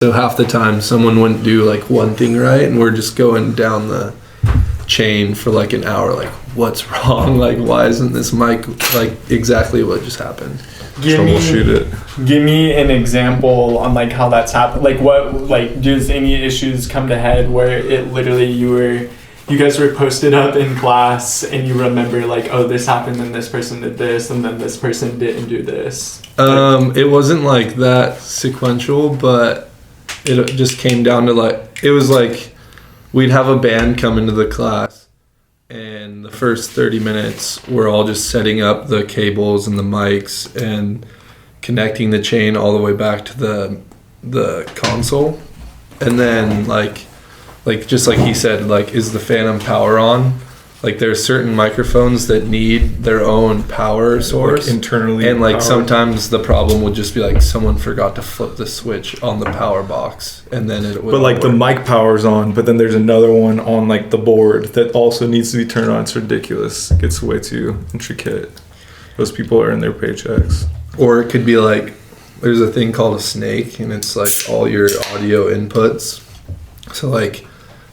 So half the time someone wouldn't do like one thing right, and we're just going down the chain for like an hour, like what's wrong, like why isn't this mic like exactly what just happened. Troubleshoot it. Give me an example on like how that's happened. Like what, like does any issues come to head where it literally you guys were posted up in class and you remember like, oh, this happened and this person did this and then this person didn't do this? It wasn't like that sequential, but it just came down to like, it was like we'd have a band come into the class and the first 30 minutes we're all just setting up the cables and the mics and connecting the chain all the way back to the console. And then like just like he said, like, is the phantom power on? Like there's certain microphones that need their own power source, like internally, and like powered. Sometimes the problem would just be like someone forgot to flip the switch on the power box, and then it would. But like the mic power's on, but then there's another one on like the board that also needs to be turned on. It's ridiculous. It gets way too intricate. Those people earn their paychecks. Or it could be like there's a thing called a snake, and it's like all your audio inputs. So like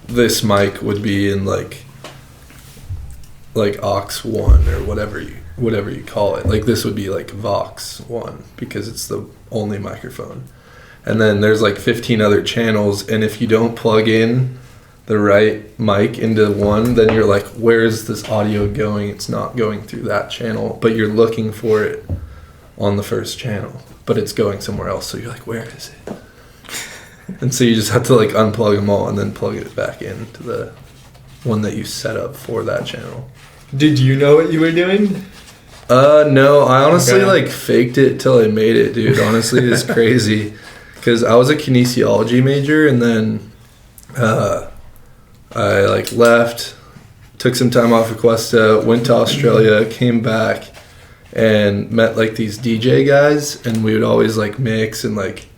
this mic would be in like aux 1 or whatever you call it. Like this would be like Vox 1 because it's the only microphone. And then there's like 15 other channels, and if you don't plug in the right mic into one, then you're like, where is this audio going? It's not going through that channel, but you're looking for it on the first channel, but it's going somewhere else. So you're like, where is it? And so you just have to like unplug them all and then plug it back into the one that you set up for that channel. Did you know what you were doing? No, I honestly like faked it till I made it, dude. Honestly, it's crazy because I was a kinesiology major, and then I like left, took some time off of Cuesta, went to Australia, came back, and met like these DJ guys, and we would always like mix and like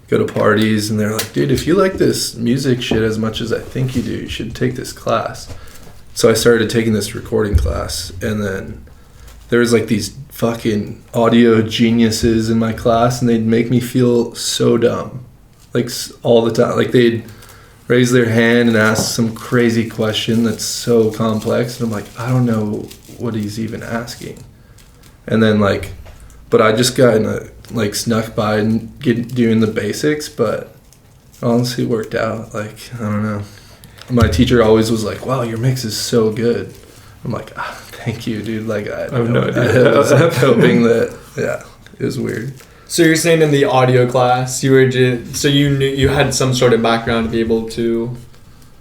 go to parties, and they're like, dude, if you like this music shit as much as I think you do, you should take this class. So I started taking this recording class, and then there was like these fucking audio geniuses in my class, and they'd make me feel so dumb, like all the time. Like they'd raise their hand and ask some crazy question that's so complex, and I'm like, I don't know what he's even asking. And then like, but I just got like snuck by and doing the basics, but honestly it worked out. Like, I don't know. My teacher always was like, wow, your mix is so good. I'm like, thank you, dude. Like, I have no idea. I was like, hoping that, yeah, it was weird. So you're saying in the audio class, you were so you knew you had some sort of background to be able to,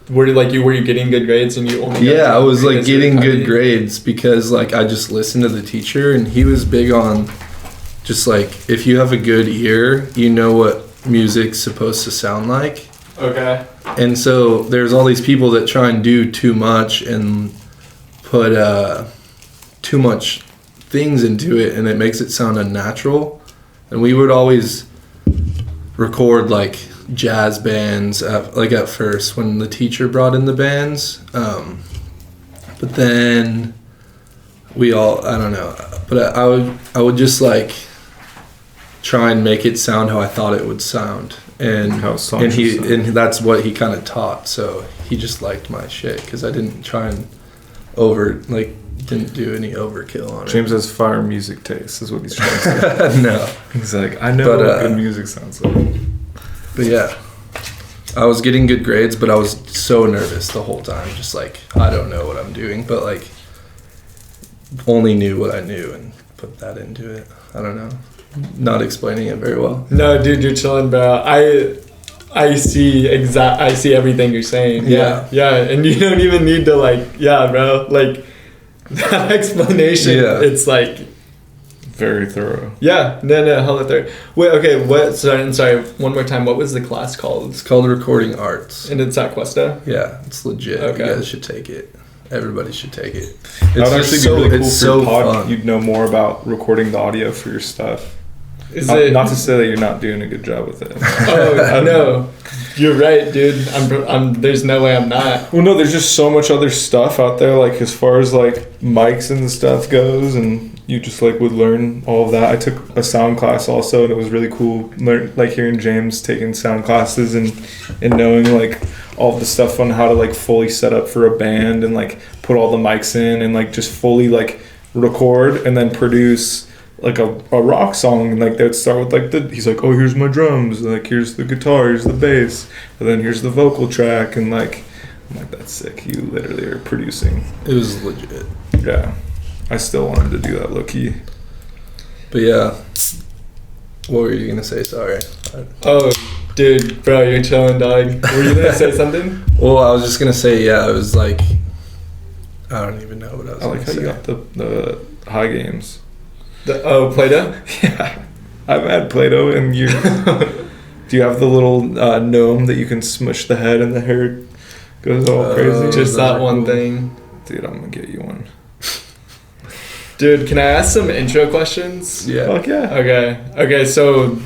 were you getting good grades and you only got I was like getting good grades because like I just listened to the teacher, and he was big on just like, if you have a good ear, you know what music's supposed to sound like. Okay. And so there's all these people that try and do too much and put too much things into it, and it makes it sound unnatural. And we would always record like jazz bands at first when the teacher brought in the bands. But then we all, I don't know, but I would just like try and make it sound how I thought it would sound. And that's what he kind of taught. So he just liked my shit because I didn't try and didn't do any overkill on it. James has fire music taste, is what he's trying to say. No, he's like, I know what good music sounds like. But yeah, I was getting good grades, but I was so nervous the whole time. Just like, I don't know what I'm doing, but like only knew what I knew and put that into it. I don't know. Not explaining it very well. No, dude, you're chilling, bro. I see everything you're saying. Yeah, and you don't even need to like, yeah, bro. Like that explanation. Yeah. It's like very thorough. Yeah, no, hella thorough. Wait, okay. Sorry. One more time. What was the class called? It's called Recording Arts, and it's at Cuesta. Yeah, it's legit. Okay. You guys should take it. Everybody should take it. That would actually be really cool for your pod. You'd know more about recording the audio for your stuff. Not to say that you're not doing a good job with it. Oh, no. You're right, dude. I'm. There's no way I'm not. Well, no, there's just so much other stuff out there, like as far as like mics and stuff goes, and you just like would learn all of that. I took a sound class also, and it was really cool. Like hearing James taking sound classes and knowing like all of the stuff on how to like fully set up for a band and like put all the mics in and like just fully like record and then produce like a rock song. And like they would start with like he's like, oh, here's my drums, and, like here's the guitar, here's the bass, and then here's the vocal track, and like I'm like, that's sick. You literally are producing. It was legit. Yeah, I still wanted to do that low key. But yeah, what were you gonna say? Sorry. Oh, dude, bro, you're chilling, dog. Were you gonna say something? Well, I was just gonna say, yeah, it was like, I don't even know what I was I gonna like how say. you got the high games. Play-Doh? Yeah, I've had Play-Doh, and you. Do you have the little gnome that you can smush the head and the hair goes all crazy? Just that one thing. Dude, I'm gonna get you one. Dude, can I ask some intro questions? Yeah. Fuck yeah. Okay, so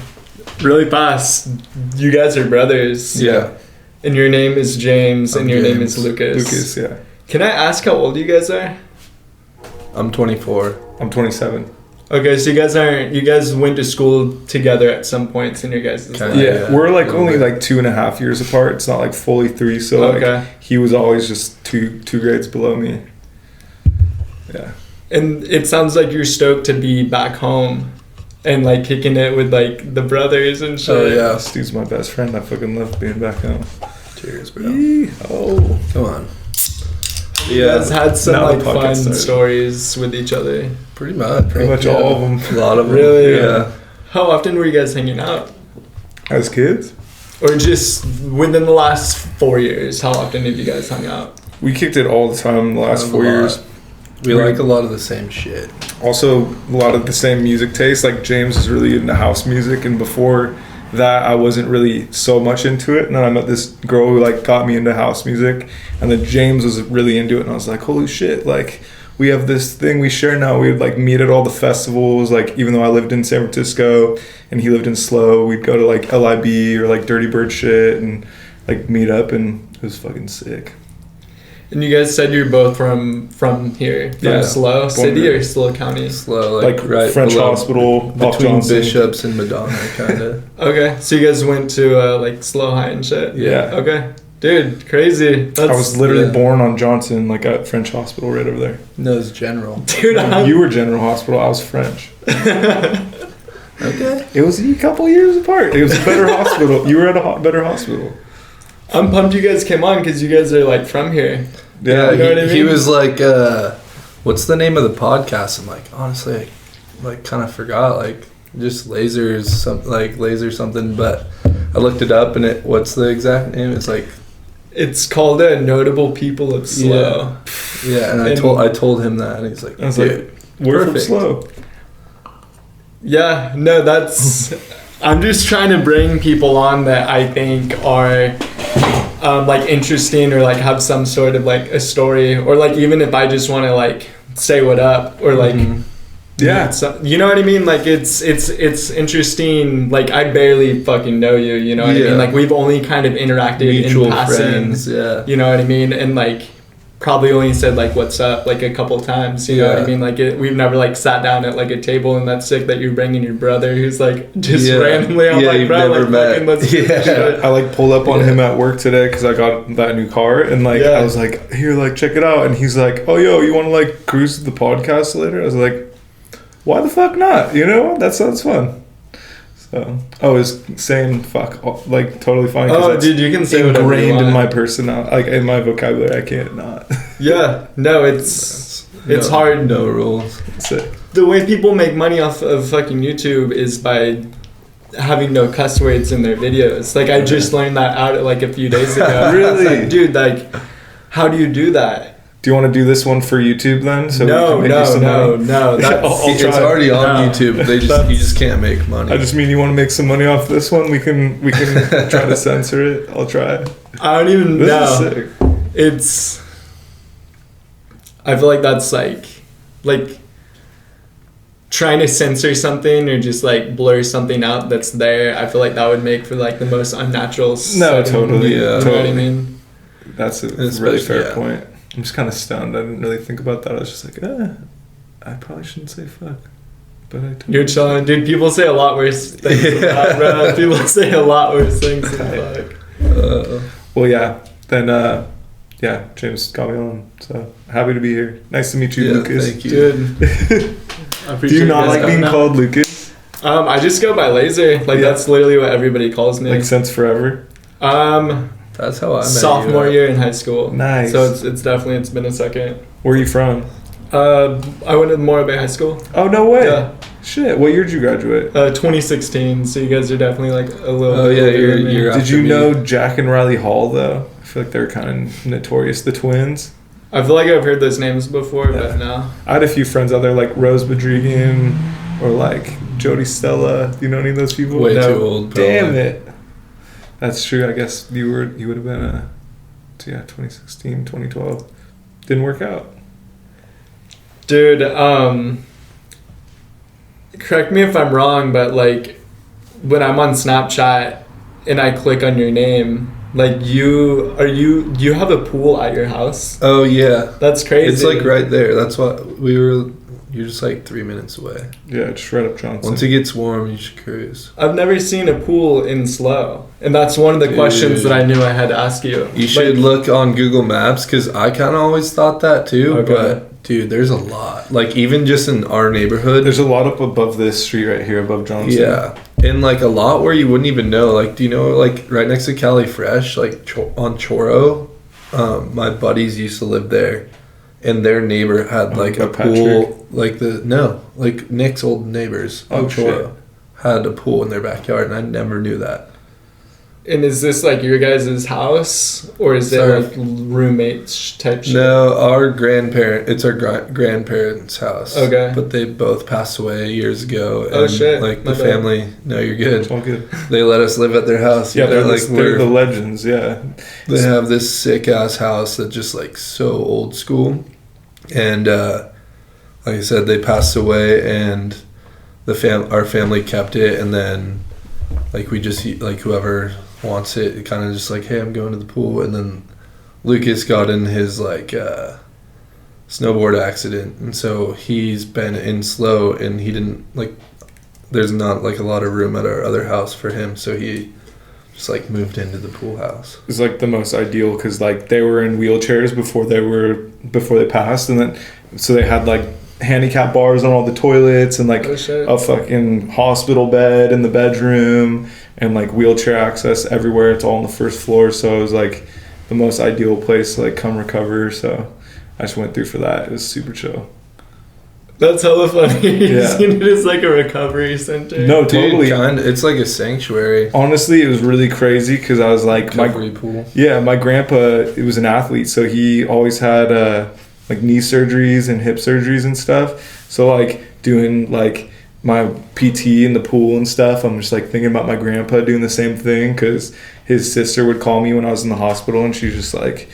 really fast, you guys are brothers. Yeah. And your name is James, and I'm your name James. is Lukas. Lukas, yeah. Can I ask how old you guys are? I'm 24. I'm 27. Okay, so you guys went to school together at some points in your guys' life. Kinda. Yeah, we're like a only little like 2.5 years apart. It's not like fully 3, so like Okay. he was always just two grades below me. Yeah. And it sounds like you're stoked to be back home and like kicking it with like the brothers and shit. Oh, yeah. This dude's my best friend. I fucking love being back home. Cheers, bro. Oh. Come on. You guys had some Now the like podcast fun started. stories with each other. Pretty much. Pretty much Yeah. all of them. A lot of them. Really? Yeah. How often were you guys hanging out? As kids, Or just within the last 4 years, how often have you guys hung out? we kicked it all the time the last Kind of 4 a lot. years. We like a lot of the same shit. Also, a lot of the same music taste. Like James is really into house music, and before that, I wasn't really so much into it. And then I met this girl who like got me into house music, and then James was really into it, and I was like, holy shit! Like we have this thing we share now. We would like meet at all the festivals. Like even though I lived in San Francisco and he lived in SLO, we'd go to like LIB or like Dirty Bird shit and like meet up, and it was fucking sick. And you guys said you're both from here, from Yeah. SLO City here. or SLO County? Slow, Like right French below- Hospital, off between Johnson. Bishops and Madonna, kind of. Okay, so you guys went to like SLO High and shit? Yeah. Okay. Dude, crazy. I was literally yeah. born on Johnson, like at French Hospital right over there. No, it's General. Dude, You were General Hospital, I was French. Okay. It was a couple years apart. It was a better hospital. You were at a better hospital. I'm pumped you guys came on because you guys are like from here. Yeah, You know what I he mean? was like, what's the name of the podcast? I'm like, honestly, I like kind of forgot. Like, just lasers, laser something. But I looked it up, and what's the exact name? It's like, It's called Notable People of SLO. yeah. And I told him that, and he's like, I was dude, like, we're from perfect. SLO. Yeah, no, that's. I'm just trying to bring people on that I think are like interesting or like have some sort of like a story, or like even if I just want to like say what up or like Yeah. you know what I mean, like it's interesting. Like I barely fucking know you, you know what I Yeah. mean, like we've only kind of interacted Mutual in passing, friends, yeah. you know what I mean, and like probably only said like what's up like a couple times, you know what I Yeah. mean, like we've never like sat down at like a table. And that's sick that you're bringing your brother who's like just Yeah. randomly. I'm Yeah, like, you've bro, never like, met. fucking let's Yeah. I like pulled up on Yeah. him at work today because I got that new car, and like Yeah. I was like, here, like check it out, and he's like, oh yo, you want to like cruise the podcast later? I was like, why the fuck not? You know, that sounds fun. So I was saying fuck, like totally fine. 'cause Oh, that's dude, you can say whatever you ingrained in want. my personality, like in my vocabulary. I can't not. Yeah, no, it's No- hard. No rules. Sick. The way people make money off of fucking YouTube is by having no cuss words in their videos. Like I just learned that out like a few days ago. Really? It's like, dude, like how do you do that? Do you want to do this one for YouTube then? So we No, can make you some money? no. That's, I'll It's try. already on No. YouTube. They just you just can't make money. I just mean you want to make some money off this one. We can try to censor it. I'll try. I don't even This know. is sick. I feel like that's like trying to censor something or just like blur something out that's there, I feel like that would make for like the most unnatural setting. Totally. You know Totally. what I mean? That's a really fair point. I'm just kind of stunned. I didn't really think about that. I was just like, I probably shouldn't say fuck. But I totally You're chilling. Dude, people say a lot worse things than that, bro. People say a lot worse things than fuck. Well, yeah. Then, James got me on. So happy to be here. Nice to meet you, Lucas. Thank you. Dude. Do you not like being called Lucas? I just go by Laser. Like that's literally what everybody calls me. Like since forever? That's how I met sophomore you. year in high school. Nice. So it's definitely, it's been a second. Where are you from? I went to Morro Bay High School. Oh, no way. Yeah. Shit. What year did you graduate? 2016. So you guys are definitely like a little. Oh yeah, you're Did you know Jack and Riley Hall though? I feel like they're kind of notorious. The twins. I feel like I've heard those names before, but no. I had a few friends out there like Rose Badrigan or like Jody Stella. Do you know any of those people? Way too old. Probably. Damn it. That's true. I guess you would have been 2016, 2012. Didn't work out. Dude, correct me if I'm wrong, but like when I'm on Snapchat and I click on your name, like do you have a pool at your house? Oh yeah. That's crazy. It's like right there. That's what you're just like 3 minutes away. Yeah, just right up Johnson. Once it gets warm, you should cruise. I've never seen a pool in SLO, and that's one of the questions that I knew I had to ask you. You should look on Google Maps because I kind of always thought that too. Okay. But dude, there's a lot. Like even just in our neighborhood, There's a lot up above this street right here, above Johnson. yeah, and like a lot where you wouldn't even know. Like, do you know like right next to Cali Fresh, like on Choro? My buddies used to live there, and their neighbor had like a pool. Like like Nick's old neighbors on Choro had a pool in their backyard, and I never knew that. And is this like your guys' house, or is it like roommates type shit? No, it's our grandparents' house. Okay. But they both passed away years ago. Oh, and shit. Like the My bad. family, no, you're good. It's all good. They let us live at their house. Yeah, they're they're the legends, yeah. They have this sick ass house that's just like so old school. And like I said, they passed away, and our family kept it, and then like we just like whoever wants it kind of just like, hey, I'm going to the pool. And then Lucas got in his like snowboard accident, and so he's been in SLO, and he didn't like, there's not like a lot of room at our other house for him, so he just like moved into the pool house. It's like the most ideal because like they were in wheelchairs before they passed, and then so they had like handicap bars on all the toilets and like a fucking hospital bed in the bedroom and like wheelchair access everywhere. It's all on the first floor, so it was like the most ideal place to like come recover. So I just went through for that. It was super chill. That's hella funny. Yeah. It is like a recovery center. No, totally. Dude, it's like a sanctuary. Honestly, it was really crazy because I was like, my grandpa, it was an athlete, so he always had like knee surgeries and hip surgeries and stuff. So like doing like my PT in the pool and stuff, I'm just like thinking about my grandpa doing the same thing because his sister would call me when I was in the hospital, and she's like,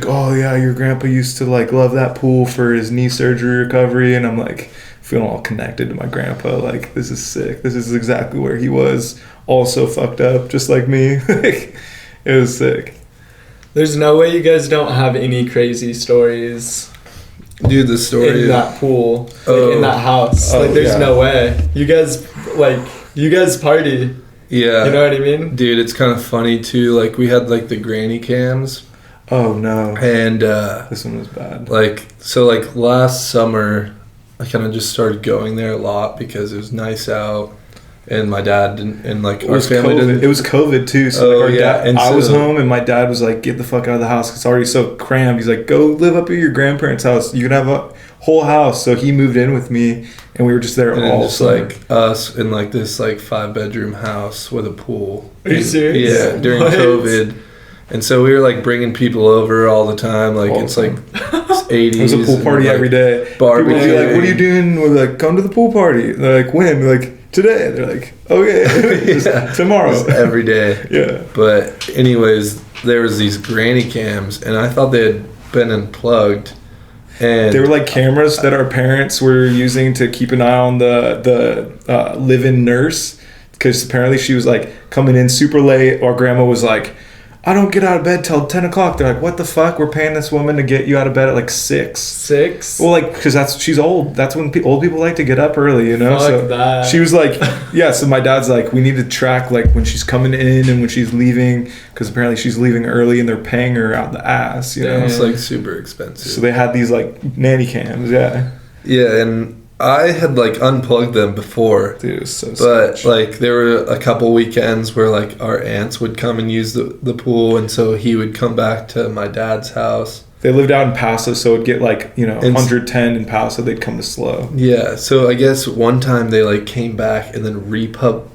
oh yeah, your grandpa used to like love that pool for his knee surgery recovery. And I'm like feeling all connected to my grandpa. Like, this is sick. This is exactly where he was, also fucked up just like me. Like, it was sick. There's no way you guys don't have any crazy stories. Dude, the story in that pool, like in that house. Like, there's no way. You guys party. Yeah. You know what I mean? Dude, it's kind of funny too. Like, we had like the granny cams. Oh no. And this one was bad. Like, so like last summer, I kind of just started going there a lot because it was nice out, and my dad didn't, and like our family didn't. It was COVID too, so like and I was home, and my dad was like, "Get the fuck out of the house! It's already so crammed." He's like, "Go live up at your grandparents' house. You can have a whole house." So he moved in with me, and we were just there all just summer. like us in like this like 5-bedroom house with a pool. Are you serious? Yeah, during COVID. And so we were like bringing people over all the time. Like, it's like 80s. It was a pool party every day. Barbecue. People would be like, "What are you doing?" We're like, "Come to the pool party." They're like, "When?" We're like, "Today." They're like, "Okay." Tomorrow. Every day. Yeah. But anyways, there was these granny cams, and I thought they had been unplugged. And they were like cameras that our parents were using to keep an eye on the live-in nurse, because apparently she was like coming in super late. Our grandma was like, I don't get out of bed till 10 o'clock. They're like, what the fuck? We're paying this woman to get you out of bed at like 6. 6? Well, like, because she's old. That's when old people like to get up early, you know? Fuck so that. she was like, yeah, so my dad's like, we need to track like when she's coming in and when she's leaving, because apparently she's leaving early and they're paying her out the ass, you know? it's like super expensive. So they had these like nanny cams, yeah. Yeah, and I had like unplugged them before. Dude, it was so But sketch. like there were a couple weekends where like our aunts would come and use the pool, and so he would come back to my dad's house. They lived out in Paso, so it'd get like, you know, And 110 in Paso, they'd come to SLO. Yeah, so I guess one time they like came back and then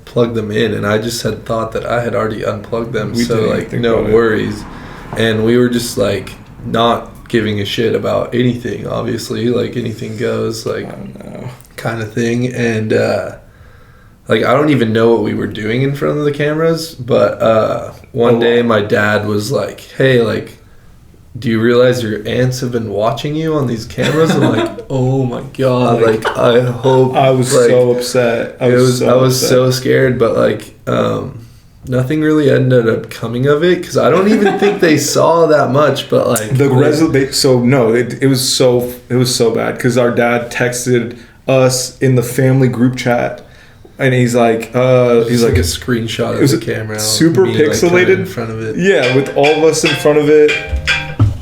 plugged them in, and I just had thought that I had already unplugged them, We so didn't like think no about it. worries. And we were just like not giving a shit about anything, obviously, like anything goes, like I don't know. kind of thing. And like I don't even know what we were doing in front of the cameras, but one day my dad was like, hey, like, do you realize your aunts have been watching you on these cameras? I'm like, oh my god, like I hope. I was like, so upset. I was so scared, but like nothing really ended up coming of it, because I don't even think they saw that much. But like it was so bad, because our dad texted us in the family group chat, and he's like a screenshot it was of the camera, super me, like, pixelated kinda in front of it. Yeah, with all of us in front of it,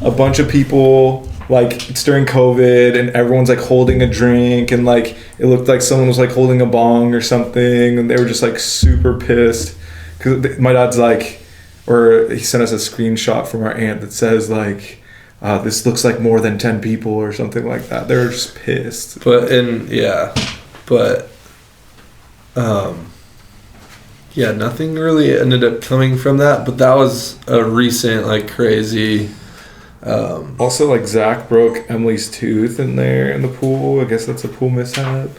a bunch of people, like it's during COVID, and everyone's like holding a drink, and like it looked like someone was like holding a bong or something, and they were just like super pissed, because my dad's like, or he sent us a screenshot from our aunt that says like, this looks like more than 10 people or something like that. They were just pissed. Yeah, nothing really ended up coming from that, but that was a recent like crazy. Also, like Zach broke Emily's tooth in there in the pool. I guess that's a pool mishap.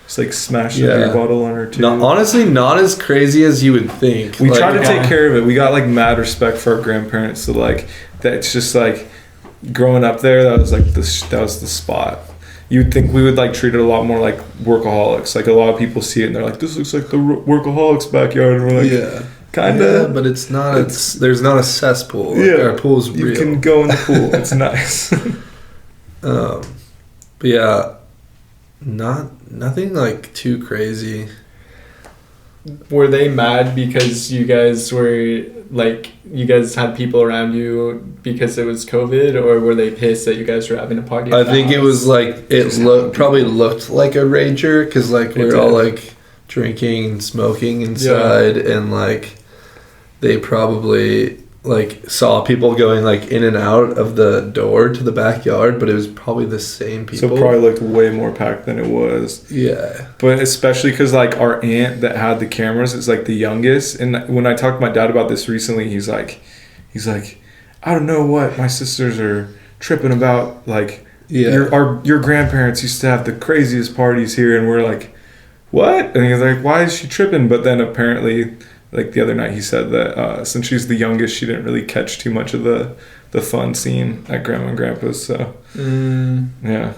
Just like smashed a beer bottle on her tooth. Honestly, not as crazy as you would think. We like, tried to take care of it. We got like mad respect for our grandparents. So like that's just like growing up there. That was like that was the spot. You'd think we would like treat it a lot more like workaholics. Like a lot of people see it and they're like, "This looks like the workaholics' backyard." And we're like, yeah. Kinda, yeah, but it's not. There's not a cesspool. Like, our pool's real. You can go in the pool. It's nice. But yeah, nothing like too crazy. Were they mad because you guys were like, you guys had people around you because it was COVID, or were they pissed that you guys were having a party? I think it was like probably looked like a rager, because like we're all like drinking and smoking inside, and like they probably like saw people going like in and out of the door to the backyard, but it was probably the same people. So it probably looked way more packed than it was. Yeah. But especially because like our aunt that had the cameras is like the youngest, and when I talked to my dad about this recently, he's like, I don't know what my sisters are tripping about. Like, your grandparents used to have the craziest parties here, and we're like, what? And he's like, why is she tripping? But then apparently, like the other night, he said that since she's the youngest, she didn't really catch too much of the fun scene at Grandma and Grandpa's. So yeah.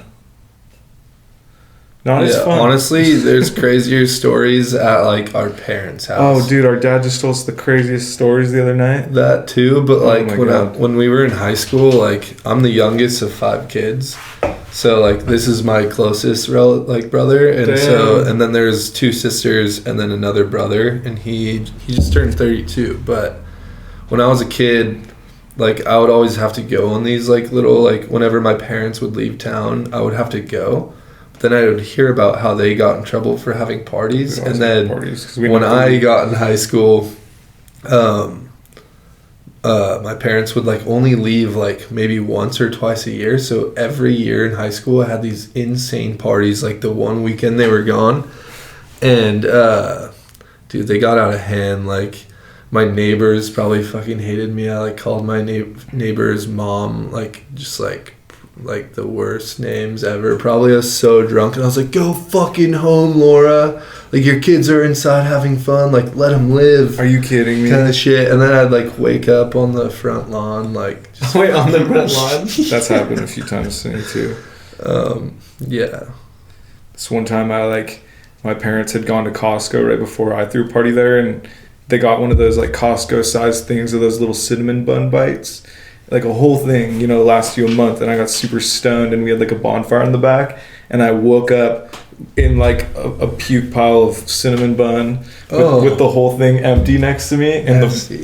Not as fun. Honestly, there's crazier stories at like our parents' house. Oh, dude, our dad just told us the craziest stories the other night. That too, but like God. when we were in high school, like I'm the youngest of 5 kids, so like this is my closest brother, and and then there's 2 sisters and then another brother, and he just turned 32. But when I was a kid, like I would always have to go on these like little like whenever my parents would leave town, I would have to go. Then I would hear about how they got in trouble for having parties, and then when I got in high school, my parents would like only leave like maybe once or twice a year. So every year in high school, I had these insane parties. Like the one weekend they were gone, and dude, they got out of hand. Like my neighbors probably fucking hated me. I like called my neighbor's mom like just like like the worst names ever. Probably I was so drunk and I was like, "Go fucking home, Laura. Like your kids are inside having fun. Like let them live." Are you kidding me? Kind of shit. And then I'd like wake up on the front lawn, like just wait on the front lawn. That's happened a few times to me too. Yeah. This one time my parents had gone to Costco right before I threw a party there, and they got one of those like Costco sized things of those little cinnamon bun bites. Like a whole thing, lasts you a month, and I got super stoned, and we had like a bonfire in the back, and I woke up in like a puke pile of cinnamon bun with the whole thing empty next to me, and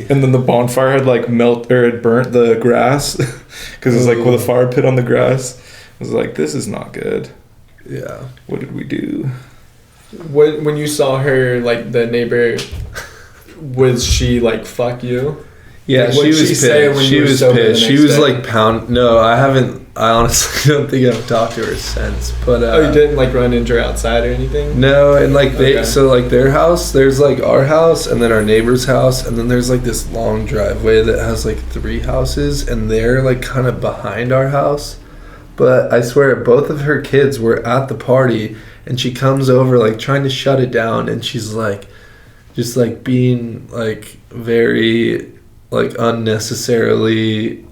then the bonfire had like had burnt the grass because it's like with a fire pit on the grass. I was like, this is not good. Yeah. What did we do? When you saw her, like the neighbor, was she like fuck you? Yeah, she was pissed. She was pissed. She was like pound. No, I haven't. I honestly don't think I've talked to her since. But you didn't like run into her outside or anything? No, and like so like their house, there's like our house, and then our neighbor's house, and then there's like this long driveway that has like 3 houses, and they're like kind of behind our house. But I swear, both of her kids were at the party, and she comes over like trying to shut it down, and she's like, just like being like very like unnecessarily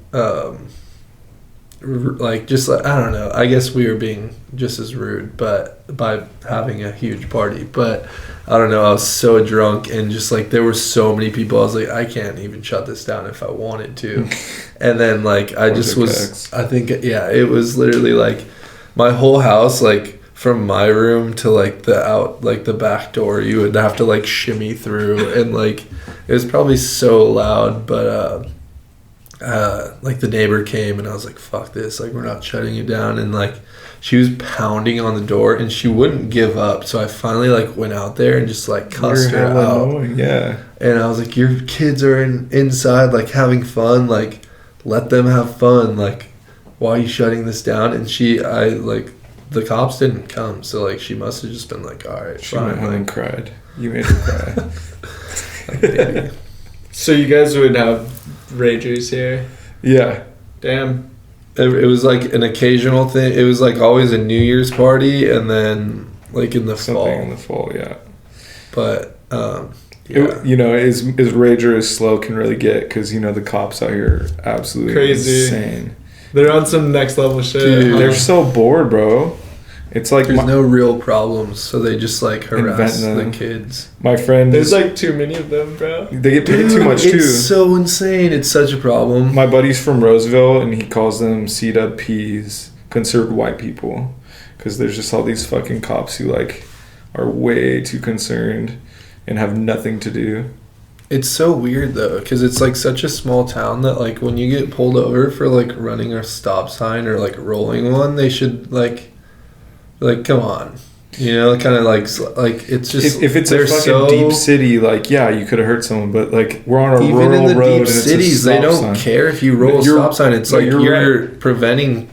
like just like I don't know, I guess we were being just as rude but by having a huge party. But I don't know, I was so drunk, and just like there were so many people, I was like, I can't even shut this down if I wanted to. And then like I just was I think it was literally like my whole house, like from my room to like the back door, you would have to like shimmy through, and like it was probably so loud. But like the neighbor came, and I was like, fuck this, like we're not shutting it down. And like she was pounding on the door, and she wouldn't give up, so I finally like went out there and just like cussed her out. Annoying. Yeah. And I was like, your kids are inside like having fun, like let them have fun, like why are you shutting this down? And the cops didn't come, so like she must have just been like, all right, she fine. went home and cried. You made her cry. Like, baby. So you guys would have ragers here? Yeah. Damn. It was like an occasional thing. It was like always a New Year's party, and then like in the fall. In the fall, yeah. But as rager as SLO can really get, because the cops out here are absolutely crazy, insane. They're on some next level shit. Dude, they're so bored, bro. It's like there's no real problems, so they just like harass the kids. My friend, there's like too many of them, bro. They get paid too much too. It's so insane. It's such a problem. My buddy's from Roseville, and he calls them CWPs, conservative white people, because there's just all these fucking cops who like are way too concerned and have nothing to do. It's so weird though, because it's like such a small town that like when you get pulled over for like running a stop sign or like rolling one, they should like come on, kind of like it's just if it's a fucking deep city, like yeah, you could have hurt someone, but like we're on a even rural in the road deep cities, they don't care if you roll a stop sign. It's like you're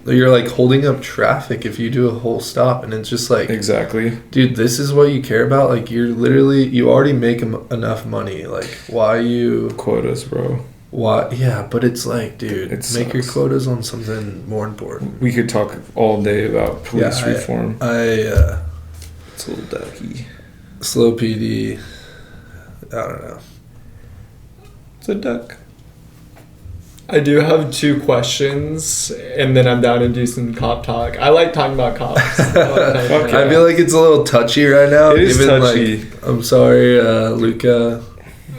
you're like holding up traffic if you do a whole stop, and it's just like exactly, dude, this is what you care about. Like you already make enough money. Like why you quotas, bro? Why? Yeah, but it's like, dude, make your sucks. quotas on something more important. We could talk all day about police reform. It's a little ducky. SLO PD. I don't know. It's a duck. I do have 2 questions, and then I'm down to do some cop talk. I like talking about cops. I feel like it's a little touchy right now. It is touchy. Like, I'm sorry, Luca.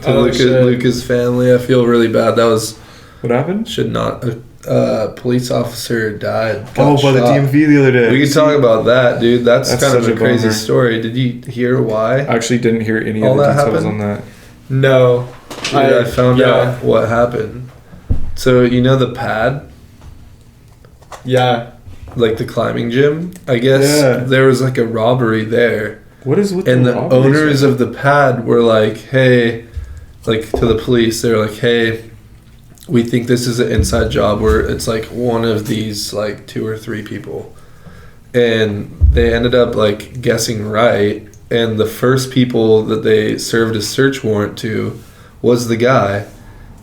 Luca's family. I feel really bad. That was... What happened? Should not... A police officer died. By the DMV the other day. We can talk about that, dude. That's kind of a crazy bummer. Story. Did you hear why? I actually didn't hear any of the details on that. No. Dude, I found out what happened. So, the pad? Yeah. Like the climbing gym? I guess there was like a robbery there. What is with the owners of the pad were like, hey... Like to the police, they're like, hey, we think this is an inside job where it's like one of these like 2 or 3 people, and they ended up like guessing right, and the first people that they served a search warrant to was the guy,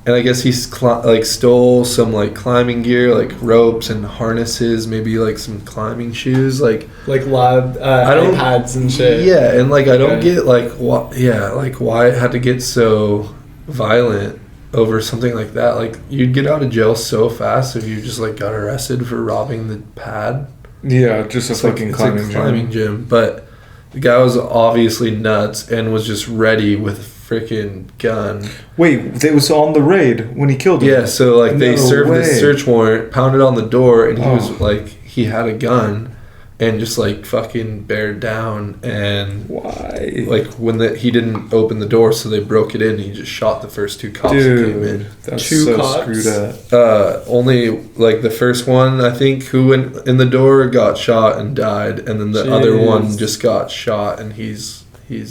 And I guess he like stole some like climbing gear, like ropes and harnesses, maybe like some climbing shoes, like lab I don't pads and shit. Yeah, and like I don't get like why it had to get so violent over something like that. Like you'd get out of jail so fast if you just like got arrested for robbing the pad. Yeah, just It's a fucking climbing gym. But the guy was obviously nuts and was just ready with a freaking gun. Wait, it was on the raid when he killed him? Yeah, so like they served this search warrant, pounded on the door, and he was like, he had a gun and just like fucking bared down. And why? Like when he didn't open the door, so they broke it in and he just shot the first 2 cops who came in. That's so cops? screwed up. Only like the first one, I think, who went in the door got shot and died, and then the other one just got shot and he's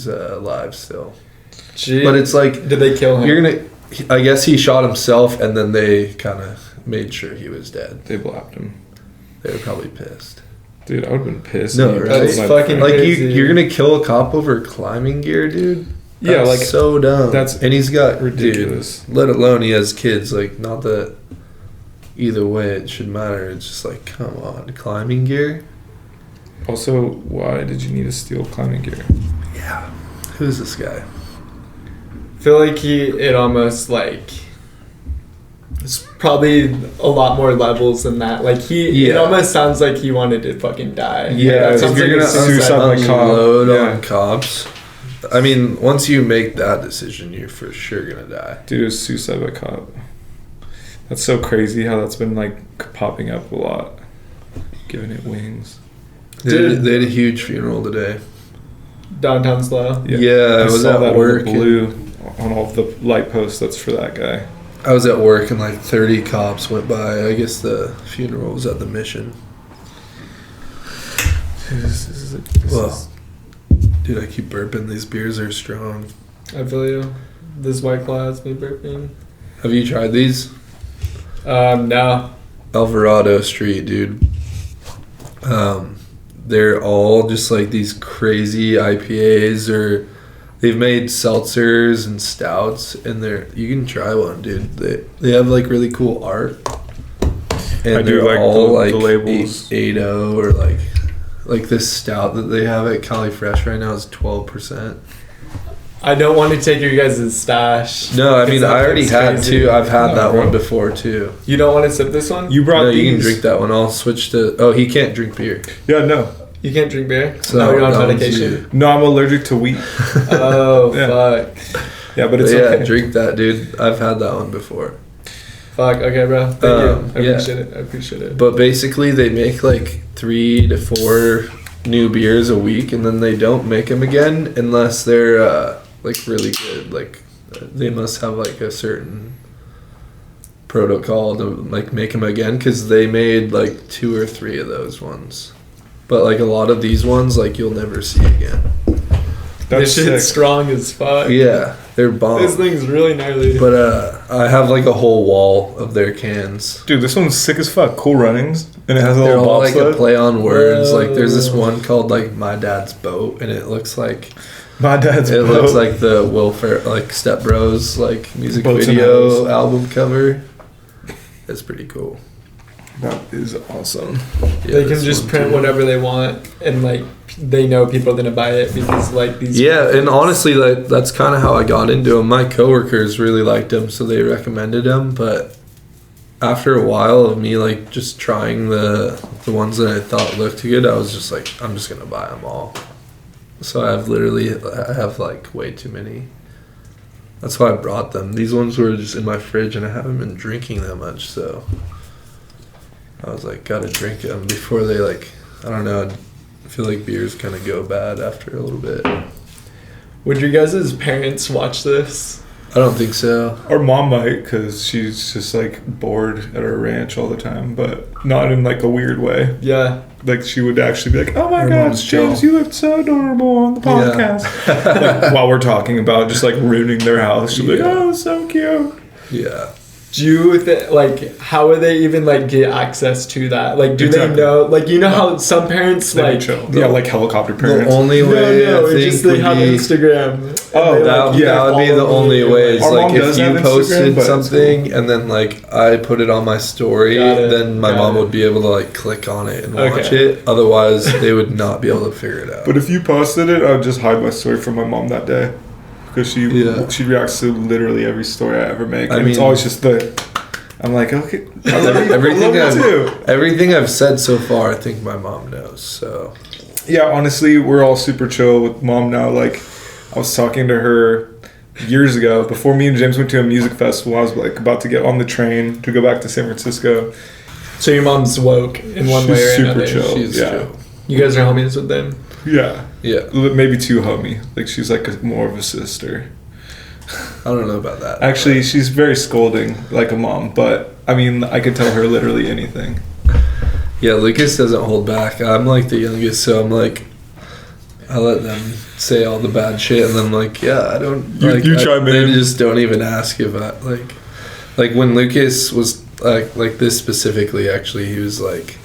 alive still. Jeez. But it's like, did they kill him? I guess he shot himself, and then they kind of made sure he was dead. They blapped him. They were probably pissed. Dude, I would have been pissed. No, right? That's fucking like crazy. you're gonna kill a cop over climbing gear, dude? Yeah, That's like so dumb. And he's got ridiculous. Dude, let alone he has kids. Like, not that either way it should matter. It's just like, come on, climbing gear. Also, why did you need to steal climbing gear? Yeah, who's this guy? I feel like it almost like it's probably a lot more levels than that. Like it almost sounds like he wanted to fucking die. Yeah, it sounds if you're like gonna suicide unload cop. on cops. I mean, once you make that decision, you're for sure gonna die. Dude, it was suicide by cop. That's so crazy how that's been like popping up a lot, giving it wings. They had a huge funeral today. Downtown SLO. Yeah, I was saw at that work. Blue on all of the light posts. That's for that guy. I was at work and like 30 cops went by. I guess the funeral was at the Mission. Dude, I keep burping. These beers are strong. I feel you. This White Claw has me burping. Have you tried these? No. Alvarado Street, dude. They're all just like these crazy IPAs, or they've made seltzers and stouts, and you can try one, dude. They have like really cool art, and I they're do like all the like labels. 8.0 or like this stout that they have at Cali Fresh right now is 12%. I don't want to take your guys' stash. No, I mean I already had crazy. 2. I've had that one before too. You don't want to sip this one? You brought No, these. you can drink that one. I'll switch to. Oh, he can't drink beer. Yeah, no. You can't drink beer? So no, you're on that one's medication? you. No, I'm allergic to wheat. Oh, Yeah. fuck. Yeah, but it's But okay. drink that, dude. I've had that one before. Fuck, okay, bro. Thank you. Yeah. I appreciate it. But basically, they make like 3 to 4 new beers a week, and then they don't make them again unless they're like really good. Like they must have like a certain protocol to like make them again, because they made like 2 or 3 of those ones. But like a lot of these ones, like you'll never see again. That's this shit's sick. strong as fuck. Yeah, they're bomb. This thing's really gnarly. But I have like a whole wall of their cans. Dude, this one's sick as fuck. Cool runnings. And it has a They're little all like bobsled. a play on words. Whoa. Like there's this one called like My Dad's Boat, and it looks like My dad's it boat. looks like the Will Ferrell, like Step Bros like music Boats and video Hoes. album cover. It's pretty cool. That is awesome. Yeah, they can this just one print too. whatever they want, and like they know people are gonna buy it because like these. Yeah, and honestly, like that's kind of how I got into them. My coworkers really liked them, so they recommended them. But after a while of me like just trying the ones that I thought looked good, I was just like, I'm just gonna buy them all. So I have like way too many. That's why I brought them. These ones were just in my fridge, and I haven't been drinking that much, so I was like, gotta drink them before they like, I don't know. I feel like beers kind of go bad after a little bit. Would your guys' parents watch this? I don't think so. Our mom might, because she's just like bored at our ranch all the time, but not in like a weird way. Yeah. Like she would actually be like, "Oh my Her gosh, mom's James, chill. you look so adorable on the podcast." Like, while we're talking about just like ruining their house, she'll be like, Yeah. "Oh, so cute." Yeah. how would they even like get access to that? Like, do Exactly. they know? Like, you know how some parents They like chill. Yeah, like helicopter The parents. only way no, I it's think just they would have be Instagram. Oh, and they, that, like, that would be the follow only me, way. and, Is Our like mom if does you have Instagram, posted but it's something and then like I put it on my story, Got it. then my Got mom it. would be able to like click on it and watch Okay. it. Otherwise, they would not be able to figure it out. But if you posted it, I would just hide my story from my mom that day. Because she reacts to literally every story I ever make. I And it's mean- always just I'm like, okay, I love you. everything I love you too. everything I've said so far, I think my mom knows. So Yeah, honestly, we're all super chill with mom now. Like, I was talking to her years ago, before me and James went to a music festival. I was like about to get on the train to go back to San Francisco. So your mom's woke in one She's way or super another. chill. she's Yeah. chill. You guys are homies with them. Yeah, Yeah, maybe too homie. Like, she's like more of a sister. I don't know about that. Actually, she's very scolding, like a mom. But I mean, I could tell her literally anything. Yeah, Lucas doesn't hold back. I'm like the youngest, so I'm like, I let them say all the bad shit, and then like, yeah, I don't. You chime They in. just don't even ask if I like when Lucas was like this specifically. Actually, he was like,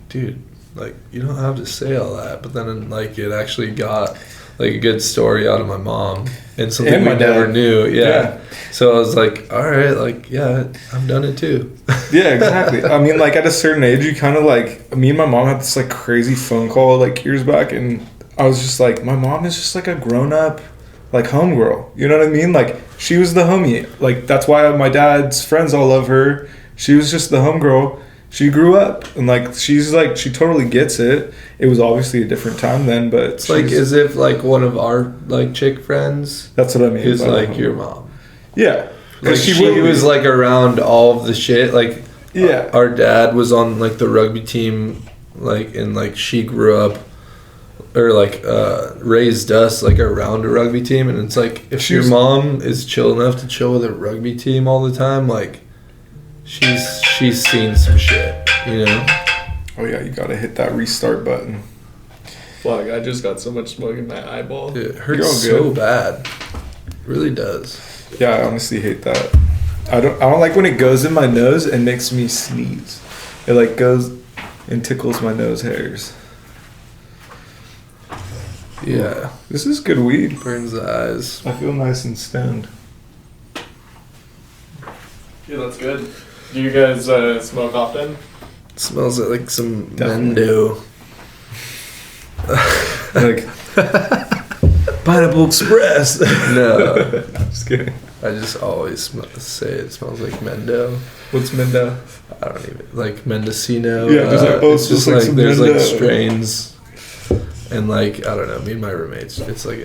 dude, like you don't have to say all that. But then like it actually got like a good story out of my mom and something And my we never dad. knew. Yeah. Yeah. So I was like, all right, like yeah, I've done it too. Yeah, exactly. I mean, like at a certain age, you kind of like. Me and my mom had this like crazy phone call like years back, and I was just like, my mom is just like a grown up, like homegirl. You know what I mean? Like she was the homie. Like that's why my dad's friends all love her. She was just the homegirl. She grew up, and like she's like she totally gets it. It was obviously a different time then, but It's like as if like one of our like chick friends that's what I mean. is by like homie. your mom. Yeah, Like she will be. was like around all of the shit. Like Yeah. our dad was on like the rugby team, like and like she grew up or like raised us like around a rugby team, and it's like if your She's- mom is chill enough to chill with a rugby team all the time, like she's seen some shit, you know. Oh yeah, you gotta hit that restart button. Fuck, I just got so much smoke in my eyeball. It You're hurts all so good. bad. It really does. Yeah, I honestly hate that. I don't like when it goes in my nose and makes me sneeze. It like goes and tickles my nose hairs. Yeah, This is good weed. burns the eyes. I feel nice and stoned. Yeah, that's good. Do you guys smoke often? It smells like some Definitely. Mendo. Like Pineapple Express. No, I'm just kidding. I just always say it smells like Mendo. What's Mendo? I don't even like Mendocino. Yeah, just like, oh, it's just like like some there's like Mendo. strains, and like I don't know. Me and my roommates, it's like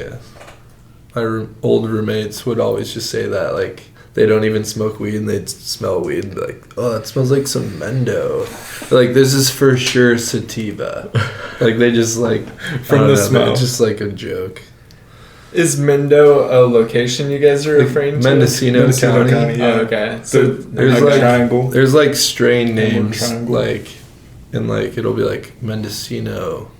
old roommates would always just say that like they don't even smoke weed and they'd smell weed and be like, oh, that smells like some Mendo. Like this is for sure sativa. Like they just like From I don't the know, smell. it's just like a joke. Is Mendo a location you guys are referring to? Mendocino Mendocino County. County, yeah. Oh, okay. So There's like like triangle. There's like strain One names triangle. like, and like it'll be like Mendocino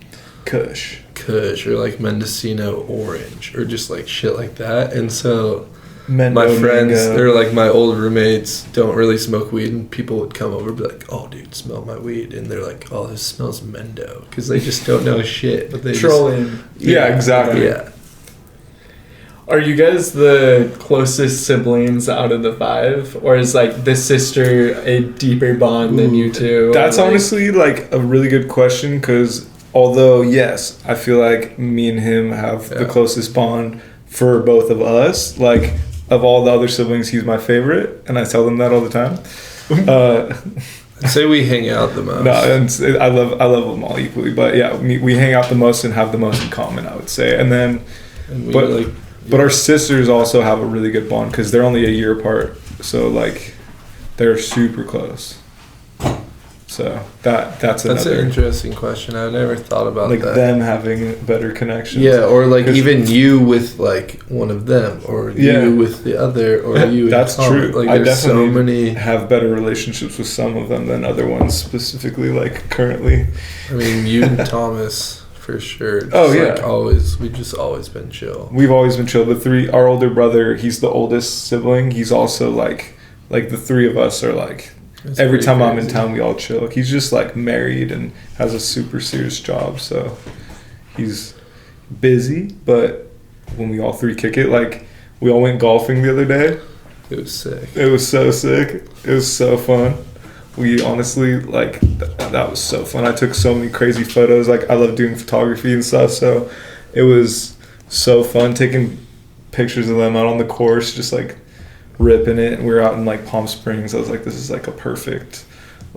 Kush. Kush or like Mendocino Orange or just like shit like that. And so Mendo my friends, mango. they're like my old roommates, don't really smoke weed, and people would come over and be like, "Oh, dude, smell my weed," and they're like, "Oh, this smells Mendo," because they just don't know shit, but they trolling. Yeah, exactly. Yeah, Are you guys the closest siblings out of the 5, or is like the sister a deeper bond than you two? That's Or, like- honestly like a really good question because although yes, I feel like me and him have the Yeah. closest bond for both of us. Like of all the other siblings, he's my favorite, and I tell them that all the time. I'd say we hang out the most. No, and I love them all equally, but yeah, we hang out the most and have the most in common, I would say. And then, And we, but like, but our sisters also have a really good bond because they're only a year apart, so like they're super close. So that's an another interesting question. I've never thought about like that. them having better connections. Yeah, or like 'Cause- even you with like one of them, or Yeah. you with the other, or you. That's and Tom. true. Like I there's so definitely many. have better relationships with some of them than other ones, specifically like currently. I mean, you and Thomas for sure. Just, Oh, yeah. Like we've just always been chill. We've always been chill. Our older brother, he's the oldest sibling. He's also like like the three of us are like, That's every pretty time I'm in crazy. town, we all chill. Like, he's just like married and has a super serious job, so he's busy. But when we all three kick it, like we all went golfing the other day. It was sick. It was so sick. It was so fun. We honestly like that was so fun. I took so many crazy photos. Like, I love doing photography and stuff, so it was so fun taking pictures of them out on the course, just like ripping it. And we were out in like Palm Springs. I was like, this is like a perfect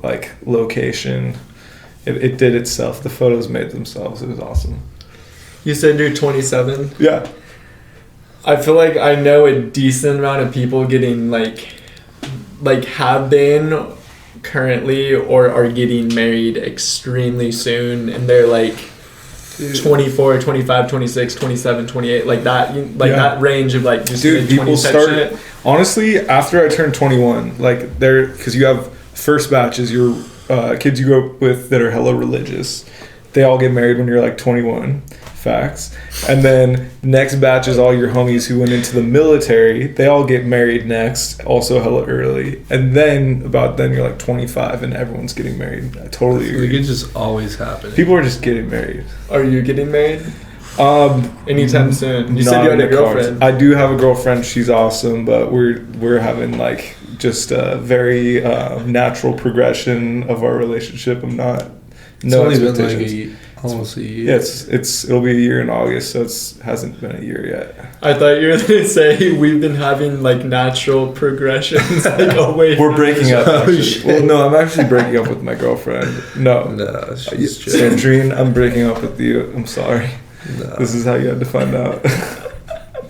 like location. It did itself. The photos made themselves. It was awesome. You said you're 27. Yeah. I feel like I know a decent amount of people getting like have been currently or are getting married extremely soon, and they're like 24, 25, 26, 27, 28, like that, that range of like just dude, people start shit. honestly after I turned 21, like they're because you have first batch is your kids you grew up with that are hella religious. They all get married when you're like 21. Facts. And then next batch is all your homies who went into the military. They all get married next, also hella early. And then about then you're like 25 and everyone's getting married. I totally Like, agree. it just always happening. People are just getting married. Are you getting married anytime soon? You said Not you had in a the cards. girlfriend. I do have a girlfriend. She's awesome, but we're having like just a very natural progression of our relationship. I'm not It's only been like almost a year. Yeah, it'll be a year in August, so hasn't been a year yet. I thought you were gonna say we've been having like natural progressions like away. We're breaking up. Oh, Actually. shit. Well, no, I'm actually breaking up with my girlfriend. No, No, she's chill. Sandrine, I'm breaking up with you. I'm sorry. No. This is how you had to find out.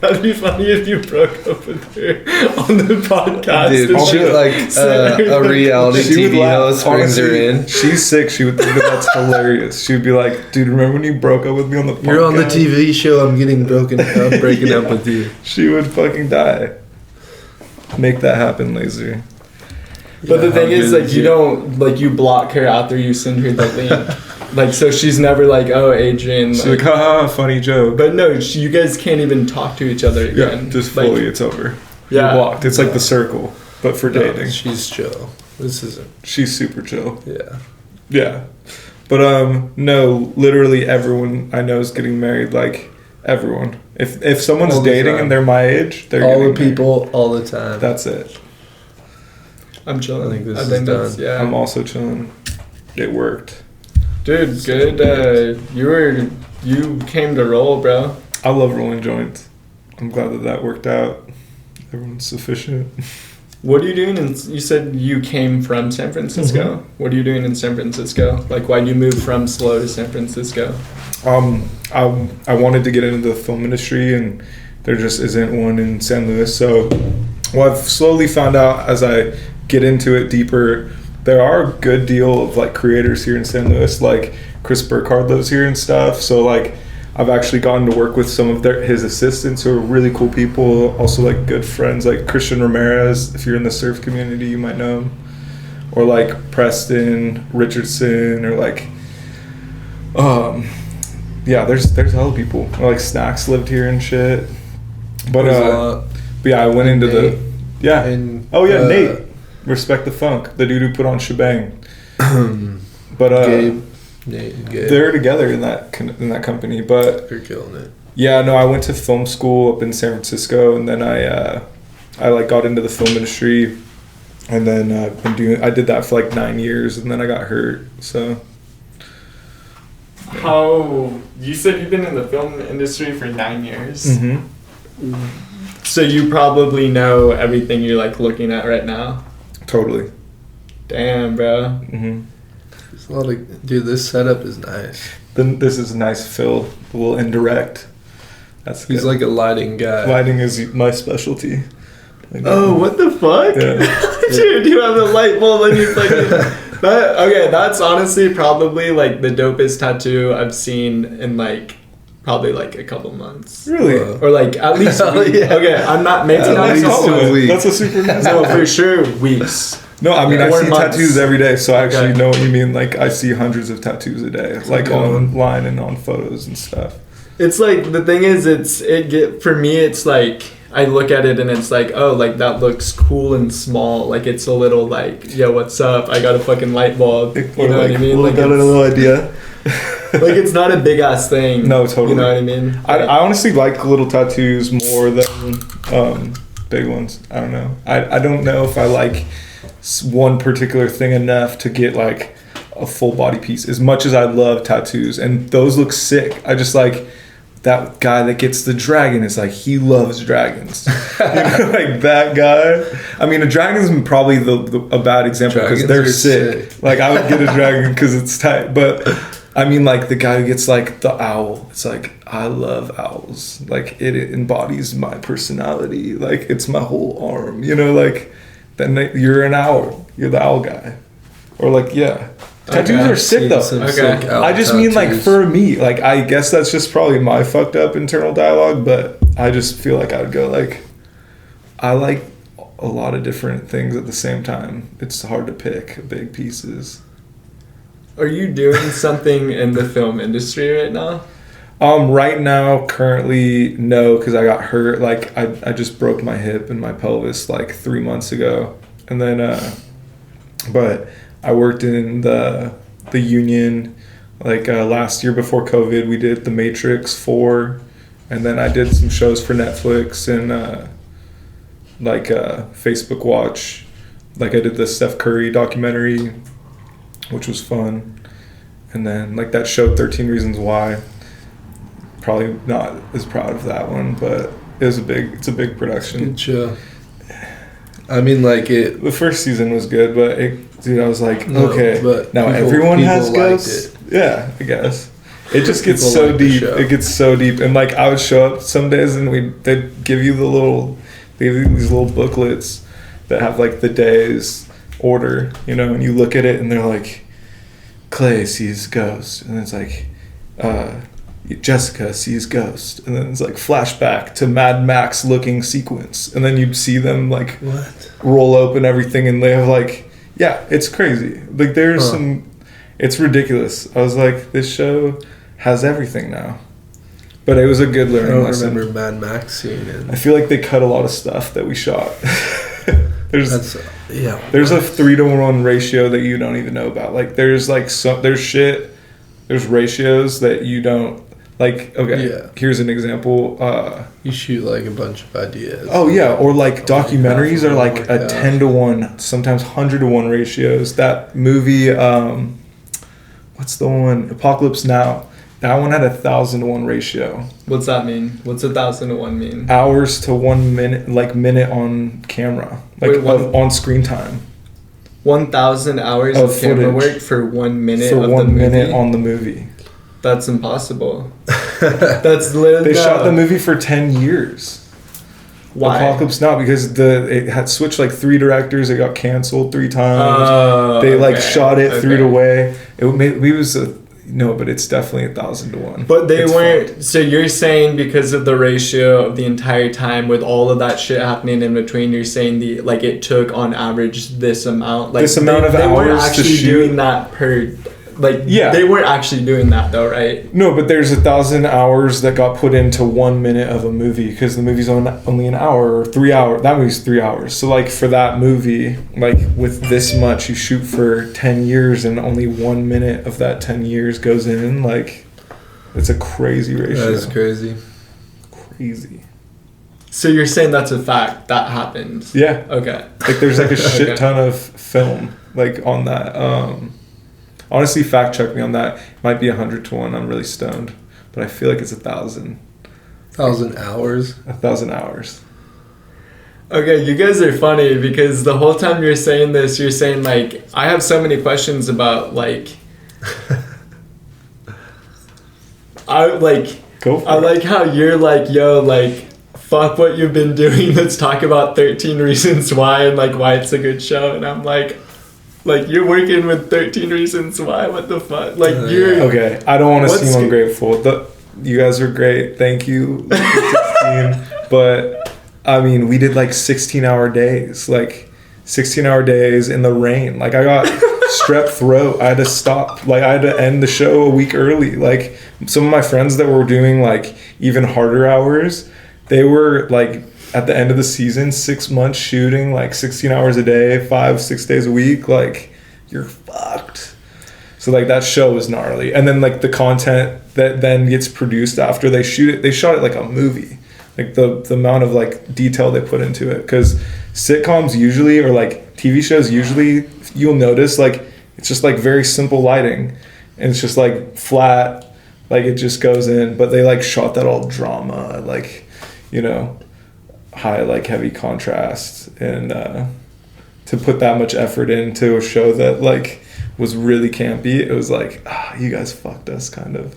That'd be funny if you broke up with her on the podcast. Dude, and she like, like a reality She would TV laugh. host brings her Honestly, in. She's sick. She would think that's hilarious. She would be like, "Dude, remember when you broke up with me on the podcast?" You're on the TV show. I'm breaking up with you. She would fucking die. Make that happen, Laser. But the Yeah, thing how is, good like, you don't, like, you block her after you send her the link. Like, so she's never like, oh, Adrian. She's like, haha, funny joke. But no, you guys can't even talk to each other Yeah, again. just like, fully, it's over. Yeah. You're blocked. It's like the circle, but for No, dating. she's chill. This isn't. She's super chill. Yeah. Yeah. But no, literally everyone I know is getting married. Like everyone. If someone's All the dating time. and they're my age, they're All getting the people, all the time. married. That's it. I'm chilling. I think this is that's, done. yeah. I'm also chilling. It worked. Dude, good. You came to roll, bro. I love rolling joints. I'm glad that worked out. Everyone's sufficient. What are you doing? You said you came from San Francisco. Mm-hmm. What are you doing in San Francisco? Like, why'd you move from SLO to San Francisco? I wanted to get into the film industry, and there just isn't one in San Luis. So, I've slowly found out as I get into it deeper, there are a good deal of like creators here in San Luis. Like Chris Burkhardt lives here and stuff. So like, I've actually gotten to work with some of his assistants who are really cool people. Also like good friends, like Christian Ramirez. If you're in the surf community, you might know him. Or like Preston Richardson, or like, yeah, there's hella people. Or like Snacks lived here and shit. But There's a lot. but yeah, I went into Nate. And, Nate. Respect the Funk, the dude who put on Shebang. But Gabe. Nate and Gabe. they're together in that company. But They're killing it. yeah, no, I went to film school up in San Francisco, and then I like got into the film industry, and then I did that for like 9 years, and then I got hurt. So How you said you've been in the film industry for 9 years. So you probably know everything you're like looking at right now. Totally. Damn, bro. There's a lot of, dude, this setup is nice. Then this is a nice fill, a little indirect. That's He's good. like a lighting guy. Lighting is my specialty. Like, Oh, what the fuck? Yeah. Dude, you have a light bulb and you fucking... Okay, that's honestly probably like the dopest tattoo I've seen in like probably like a couple months. Really? Or like at least Hell weeks. yeah. Okay, I'm not maybe At not least a couple a months. week. That's a super nice. No, for sure weeks. No, I mean, I Or see months. tattoos every day, so I actually Okay. know what you mean. Like, I see hundreds of tattoos a day, like a good one. online and on photos and stuff. It's like the thing is, for me, it's like I look at it and it's like, oh, like that looks cool and small. Like it's a little like, yo, what's up? I got a fucking light bulb. You know what I mean? Like, got a little idea. Like it's not a big ass thing. No, totally. You know what I mean? I honestly like little tattoos more than big ones. I don't know. I don't know if I like one particular thing enough to get like a full body piece. As much as I love tattoos, and those look sick. I just like that guy that gets the dragon. Is like he loves dragons. You know, like that guy. I mean, a dragon's probably a bad example because they're sick. Like I would get a dragon because it's tight, but I mean, like the guy who gets like the owl. It's like I love owls. Like it embodies my personality. Like it's my whole arm. You know, like then you're an owl. You're the owl guy, or like yeah. Tattoos are sick though. Sick I just mean like for me, like I guess that's just probably my fucked up internal dialogue, but I just feel like I would go like, I like a lot of different things at the same time. It's hard to pick big pieces. Are you doing something in the film industry right now? Right now, currently, no, because I got hurt. Like I just broke my hip and my pelvis like 3 months ago, and then but I worked in the union like last year before COVID. We did The Matrix 4, and then I did some shows for Netflix and like Facebook Watch. Like I did the Steph Curry documentary, which was fun, and then like that show 13 Reasons Why. Probably not as proud of that one, but it's a big production. Good show. I mean, like the first season was good, but dude, I was like, no, okay, but now everyone has ghosts. Yeah, I guess it just gets so deep. It gets so deep, and like I would show up some days, and they'd give you these little booklets that have like the day's order, you know, and you look at it, and they're like, Clay sees ghosts, and it's like, Jessica sees ghost, and then it's like flashback to Mad Max looking sequence, and then you'd see them like roll open everything, and they have like, yeah, it's crazy. Like there's some, it's ridiculous. I was like, this show has everything now, but it was a good learning lesson. I remember Mad Max seeing it. I feel like they cut a lot of stuff that we shot. There's a 3-to-1 ratio that you don't even know about. Like there's ratios that you don't. Like, okay, here's an example. You shoot like a bunch of ideas. Oh, yeah, or like documentaries are like a 10-to-1, sometimes 100-to-1 ratios. That movie, what's the one? Apocalypse Now. That one had 1,000-to-1 ratio. What's that mean? What's 1,000-to-1 mean? Hours to 1 minute, like minute on camera, like on screen time. 1,000 hours of camera work for 1 minute for of 1 the movie? minute on the movie. That's impossible. That's literally. They shot the movie for 10 years. Why? Apocalypse Now, because it had switched like 3 directors. It got canceled 3 times. They like shot it, threw it away. But it's definitely 1,000-to-1. But they weren't. Fun. So you're saying because of the ratio of the entire time with all of that shit happening in between, you're saying it took on average this amount, like this amount of hours they weren't actually to shoot. Doing that per. Like, yeah. They weren't actually doing that, though, right? No, but there's 1,000 hours that got put into 1 minute of a movie because the movie's only an hour or 3 hours. That movie's 3 hours. So, like, for that movie, like, with this much, you shoot for 10 years and only 1 minute of that 10 years goes in. Like, it's a crazy ratio. That is crazy. Crazy. So you're saying that's a fact that happened? Yeah. Okay. Like, there's, like, a shit ton of film, like, on that. Honestly, fact check me on that. It might be 100-to-1. I'm really stoned, but I feel like it's 1,000. 1,000 hours. 1,000 hours. Okay, you guys are funny because the whole time you're saying this, you're saying like I have so many questions about like. I like how you're like, yo, like fuck what you've been doing. Let's talk about 13 Reasons Why and like why it's a good show, and I'm like. Like, you're working with 13 Reasons Why, what the fuck? Like, you're... Okay, I don't want to seem ungrateful. You guys are great, thank you. But, I mean, we did, like, 16-hour days. Like, 16-hour days in the rain. Like, I got strep throat. I had to stop. Like, I had to end the show a week early. Like, some of my friends that were doing, like, even harder hours, they were, like, at the end of the season, 6 months shooting, like 16 hours a day, 5-6 days a week, like you're fucked. So like that show was gnarly. And then like the content that then gets produced after they shoot it, they shot it like a movie. Like the amount of like detail they put into it. Because sitcoms usually, or like TV shows usually, you'll notice like it's just like very simple lighting. And it's just like flat, like it just goes in. But they like shot that all drama, like, you know, high, like heavy contrast. And to put that much effort into a show that like was really campy, it was like, you guys fucked us, kind of.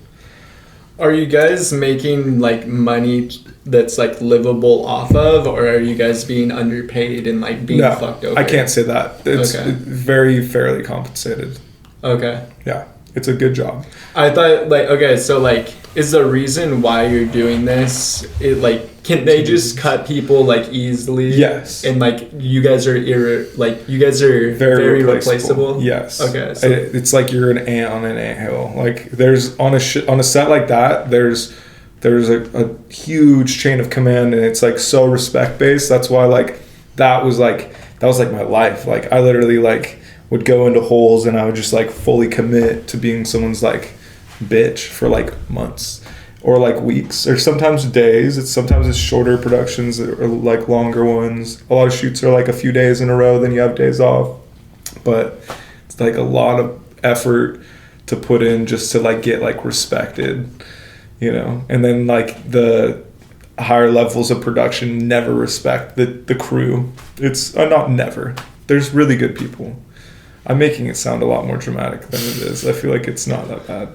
Are you guys making like money that's like livable off of, or are you guys being underpaid and like being fucked over? I can't say that. It's very fairly compensated. Okay. Yeah, it's a good job. I thought like, okay, so like, is the reason why you're doing this, it like, can they just cut people like easily? Yes. And like you guys are very replaceable. Yes. Okay. So it's like you're an ant on an anthill. Like there's on a set like that, there's a huge chain of command, and it's like so respect based. That's why like that was like my life. Like I literally like would go into holes and I would just like fully commit to being someone's like bitch for like months. Or like weeks, or sometimes days. Sometimes it's shorter productions or like longer ones. A lot of shoots are like a few days in a row, then you have days off. But it's like a lot of effort to put in just to like get like respected, you know. And then like the higher levels of production never respect the crew. It's not never. There's really good people. I'm making it sound a lot more dramatic than it is. I feel like it's not that bad.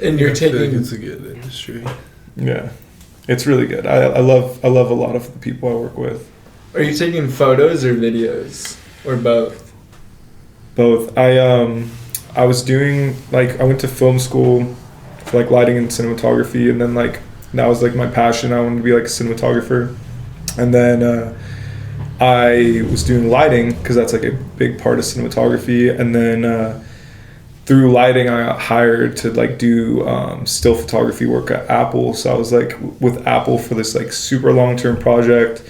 And you're taking. I think it's a good industry. Yeah, it's really good. I love a lot of the people I work with. Are you taking photos or videos, or both? Both. I was doing like I went to film school for like lighting and cinematography, and then like that was like my passion. I wanted to be like a cinematographer, and then I was doing lighting because that's like a big part of cinematography, and then. Through lighting, I got hired to like do still photography work at Apple. So I was like with Apple for this like super long-term project.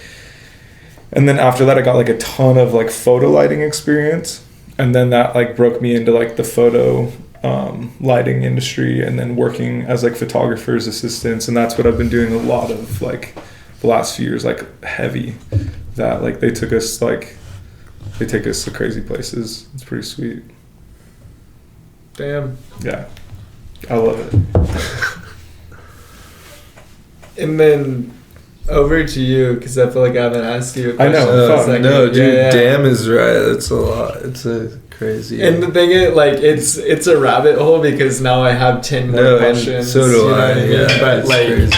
And then after that, I got like a ton of like photo lighting experience. And then that like broke me into like the photo lighting industry, and then working as like photographers assistants. And that's what I've been doing a lot of like the last few years, like heavy. That like they take us to crazy places. It's pretty sweet. Damn. Yeah. I love it. And then over to you, because I feel like I haven't asked you a question. I know. No, dude, damn is right. That's a lot. It's a crazy. And the thing is, like, it's a rabbit hole because now I have 10 more questions. So do I. Yeah, but like, crazy.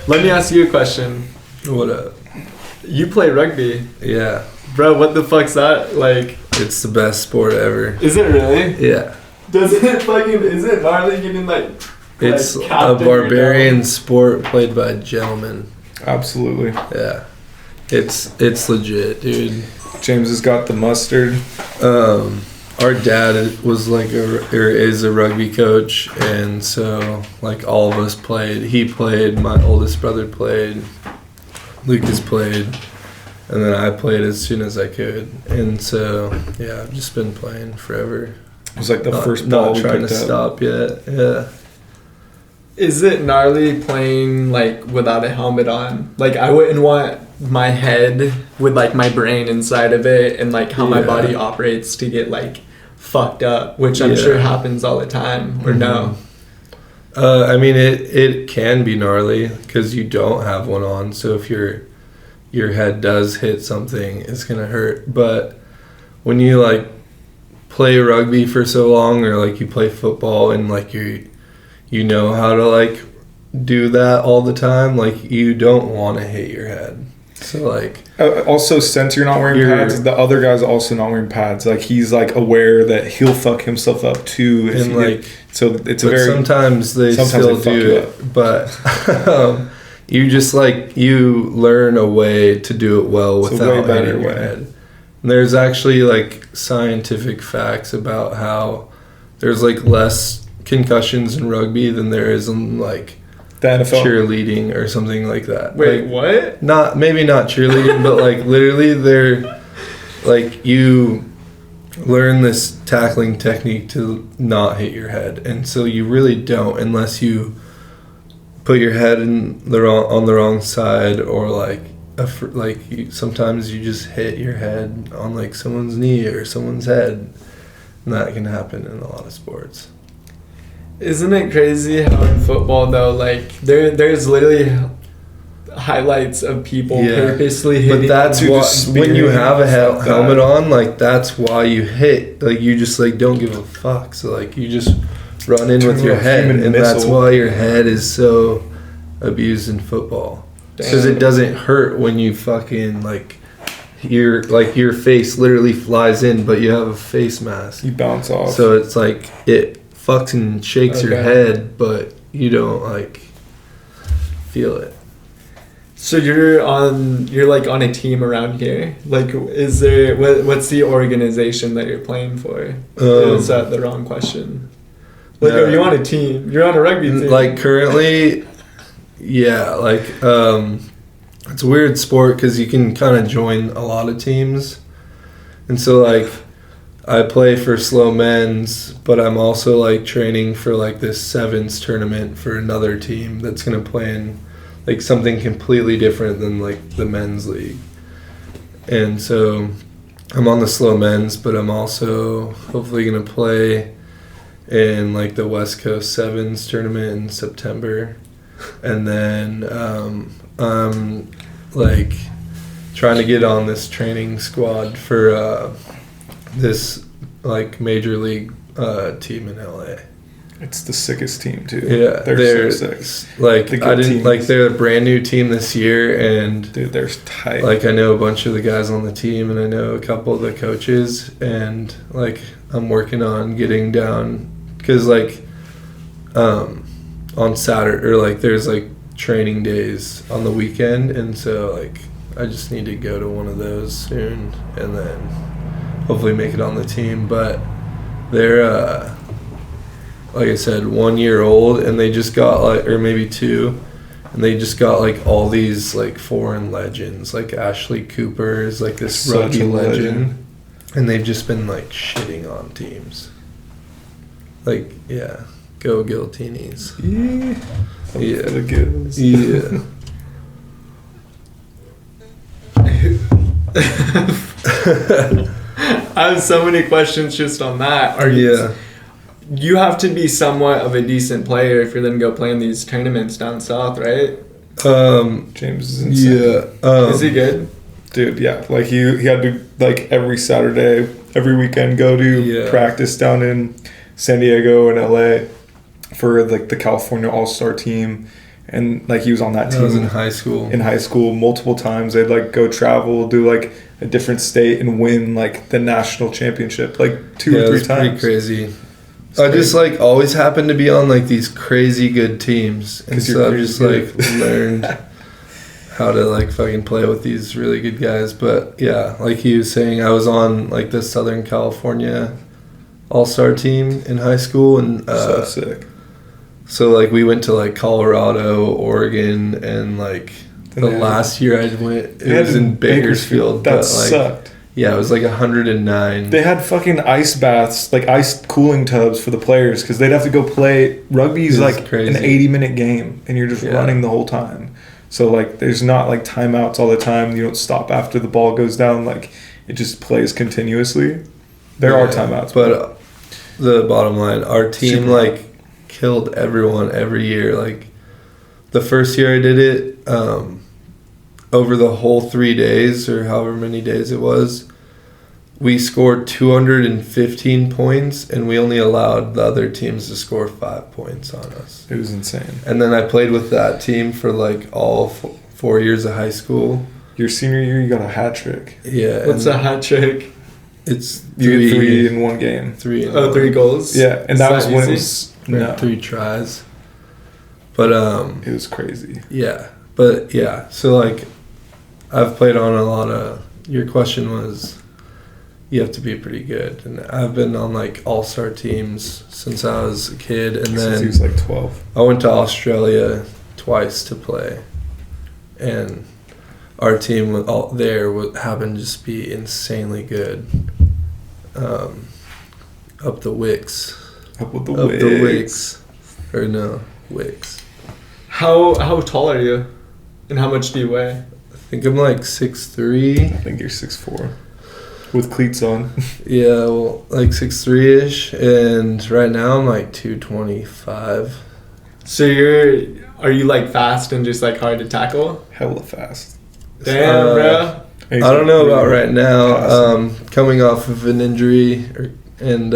Let me ask you a question. What up? You play rugby. Yeah. Bro, what the fuck's that? Like, it's the best sport ever. Is it really? Yeah. Is it gnarly getting like it's a barbarian sport played by gentlemen. Absolutely. Yeah. It's legit, dude. James has got the mustard. Our dad was like is a rugby coach, and so like all of us played. He played, my oldest brother played, Lukas played, and then I played as soon as I could. And so yeah, I've just been playing forever. It was like the first ball not we trying to picked up. stop yet. Yeah. Is it gnarly playing like without a helmet on? Like I wouldn't want my head with like my brain inside of it and like how my body operates to get like fucked up, which I'm sure happens all the time. Or no? I mean it can be gnarly because you don't have one on. So if your head does hit something, it's gonna hurt. But when you like play rugby for so long, or like you play football and like you know how to like do that all the time, like you don't want to hit your head. So like also, since you're not wearing pads, the other guy's also not wearing pads. Like he's like aware that he'll fuck himself up too. And like so it's a very sometimes they still do it, but you just like you learn a way to do it well without hitting your head. And there's actually like scientific facts about how there's like less concussions in rugby than there is in like The NFL. cheerleading or something like that. Wait, like, what? Maybe not cheerleading, but like literally they're like you learn this tackling technique to not hit your head, and so you really don't unless you put your head on the wrong side, or like sometimes you just hit your head on like someone's knee or someone's head, and that can happen in a lot of sports. Isn't it crazy how in football though, like there's literally highlights of people purposely hitting? But that's what, when you have a helmet on, like that's why you hit. Like you just like don't give a fuck. So like you just run in with your head, and that's why your head is so abused in football. Because it doesn't hurt when you fucking like your face literally flies in, but you have a face mask. You bounce off. So it's like it fucks and shakes your head, but you don't like feel it. So you're like on a team around here. Like, is there what's the organization that you're playing for? Is that the wrong question? Like, are you on a team? You're on a rugby team. Like currently, yeah. Like it's a weird sport because you can kind of join a lot of teams, and so like I play for SLO men's, but I'm also like training for like this sevens tournament for another team that's gonna play in like something completely different than like the men's league. And so I'm on the SLO men's, but I'm also hopefully gonna play in like the West Coast Sevens tournament in September. And then I'm like trying to get on this training squad for this like major league team in LA. It's the sickest team too. Yeah, they're so sick. Like I didn't like they're a brand new team this year, and dude, they're tight. Like I know a bunch of the guys on the team, and I know a couple of the coaches, and like I'm working on getting down because like on Saturday or like there's like training days on the weekend, and so like I just need to go to one of those soon, and then hopefully make it on the team. But they're like I said, 1 year old, and they just got like, or maybe 2, and they just got like all these like foreign legends, like Ashley Cooper is like this rugby legend, and they've just been like shitting on teams. Like, yeah, go Giltinis. Yeah, the gills. Yeah. I have so many questions just on that. You have to be somewhat of a decent player if you're then go play in these tournaments down south, right? James is insane. Yeah. Is he good? Dude, yeah. Like he had to like every Saturday, every weekend go to practice down in San Diego and LA for like the California All-Star team. And like he was on that team. That was in high school. In high school, multiple times they'd like go travel, do like a different state and win like the national championship like 2 or 3 times. Pretty crazy. I just like always happened to be on like these crazy good teams, and so I've just like learned how to like fucking play with these really good guys. But yeah, like he was saying, I was on like the Southern California All-Star team in high school, and so sick. So like we went to like Colorado, Oregon, and like the last year I went, it was in Bakersfield. That but, like, sucked. Yeah, it was like 109. They had fucking ice baths, like ice cooling tubs for the players because they'd have to go play. Rugby's like crazy. An 80-minute game, and you're just running the whole time. So like, there's not like timeouts all the time. You don't stop after the ball goes down. Like, it just plays continuously. There are timeouts, but the bottom line, our team like killed everyone every year. Like the first year I did it. Over the whole 3 days or however many days it was, we scored 215 points, and we only allowed the other teams to score 5 points on us. It was insane. And then I played with that team for like all 4 years of high school. Your senior year, you got a hat trick. Yeah. What's a hat trick? It's you get 3 in one game. 3 3 goals? Yeah, and that was when it was 3 tries. But it was crazy. Yeah. But yeah, so like I've played on a lot of, your question was, you have to be pretty good. And I've been on like all-star teams since I was a kid. And Since then he was like 12. I went to Australia twice to play, and our team happened to just be insanely good. Up the Wicks. Up with the Up Wicks. the Wicks. Or no, Wicks. How tall are you? And how much do you weigh? I think I'm like 6'3". I think you're 6'4". With cleats on. Yeah, well, like 6'3"-ish. And right now I'm like 225. So are you like fast and just like hard to tackle? Hella fast. Damn, bro. I don't know about right now. Coming off of an injury and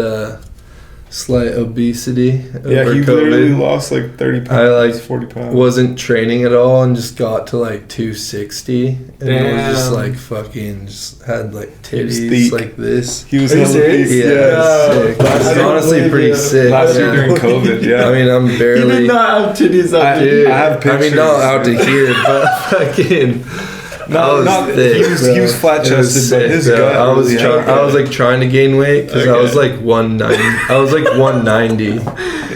slight obesity over Yeah, he COVID. literally lost like 30 pounds. I like 40 pounds. wasn't training at all and just got to like 260 and was just Damn. like fucking just had like was titties thick. like this. He was Are you hella serious? big. Yeah, Yeah. sick. Last It's year- honestly pretty sick. Last year yeah. during COVID, yeah. I mean, I'm He barely. did not have titties up Dude, I have I mean, not out to pictures. here, but fucking. No, not thick, he was bro. flat It was chested, but sick, his bro. gut. I was really trying. I was like trying to gain weight because I was Okay. like 190. I was like 190,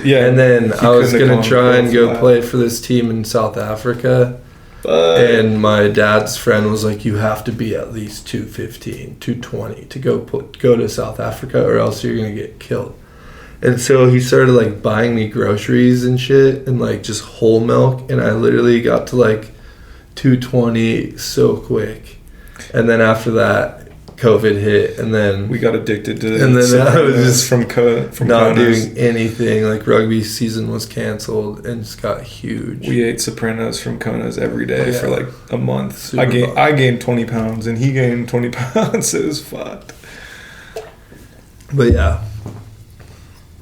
yeah, and then he I was couldn't gonna have try gone and go flat. play for this team in South Africa. But And my dad's friend was like, you have to be at least 215, 220 to go to South Africa or else you're going to get killed. And so he started like buying me groceries and shit and like just whole milk. And I literally got to like 220 so quick. And then after that, COVID hit. And then We got addicted to And then some I was of just from not Sopranos. doing anything. Like rugby season was canceled and just got huge. We ate Sopranos from Kona's every day Yeah. for like a month. Super bomb. I gained 20 pounds and he gained 20 pounds. It was fucked. But yeah.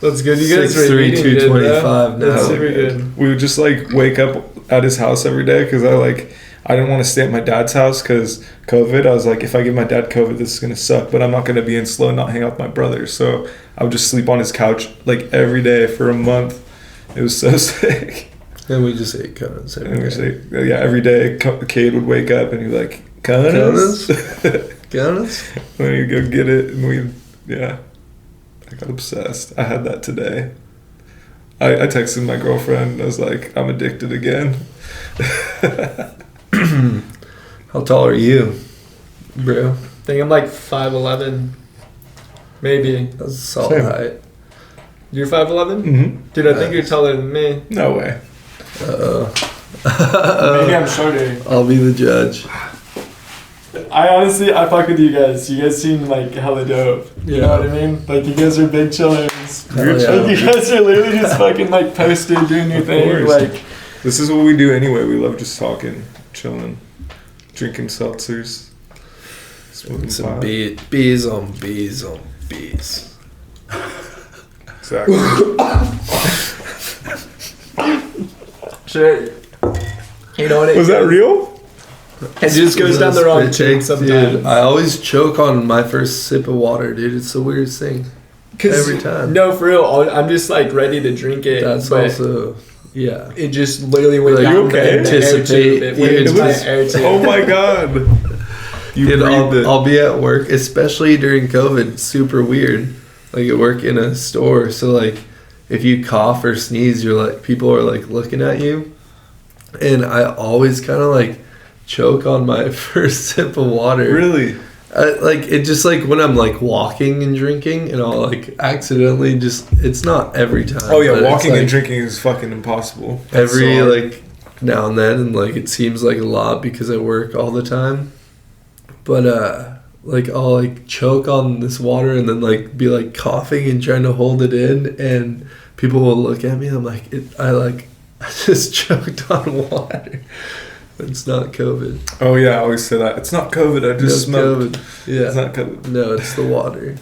that's good. You guys 6'3", were eating good, bro. 225 now. That's super good. We would just like wake up at his house every day because I didn't want to stay at my dad's house because COVID. I was like, if I give my dad COVID, this is gonna suck. But I'm not gonna be in SLO and not hang out with my brother. So I would just sleep on his couch like every day for a month. It was so sick. And we just ate cones every And we day. just like, yeah, every day Cade would wake up and he'd be like, Conas? Cones? And we'd go get it and I got obsessed. I had that today. I texted my girlfriend. I was like, I'm addicted again. How tall are you, bro? I think I'm like 5'11", maybe. That's a solid Same. height. You're 5'11"? Mm-hmm. Dude, I think you're taller than me. No way. Maybe I'm shorter. I'll be the judge. I fuck with you guys. You guys seem like hella dope. You know Yeah. what I mean? Like you guys are big chillers. Hell yeah. Like you guys are literally just fucking like posted doing your Of thing. course. Like This is what we do anyway. We love just talking, chilling, drinking seltzers. Smoking Some pot. bees on bees on bees. Exactly. shit. You know what it Was that is? real? It just goes down the wrong cheek sometimes. Dude, I always choke on my first sip of water, dude. It's the weirdest thing. 'Cause- every time. No, for real. I'm just like ready to drink it. That's but also, yeah. it just literally went Like, down you okay? the air tube. Anticipate- It went you into my just- air tube. Oh my god. You Dude, breathed it. I'll be at work, especially during COVID. It's super weird. Like I work in a store, so like if you cough or sneeze, you're like people are like looking at you, and I always kind of like choke on my first sip of water. Really? Like it just like when I'm like walking and drinking, and I'll like accidentally just. It's not every time. Oh yeah, but it's, walking like, and drinking is fucking impossible. every So hard. like now and then, and like it seems like a lot because I work all the time, but like I'll like choke on this water and then like be like coughing and trying to hold it in, and people will look at me. I'm like I just choked on water. It's not COVID. Oh yeah, I always say that. It's not COVID. I just No smoked. COVID. Yeah. It's not COVID. No, it's the water.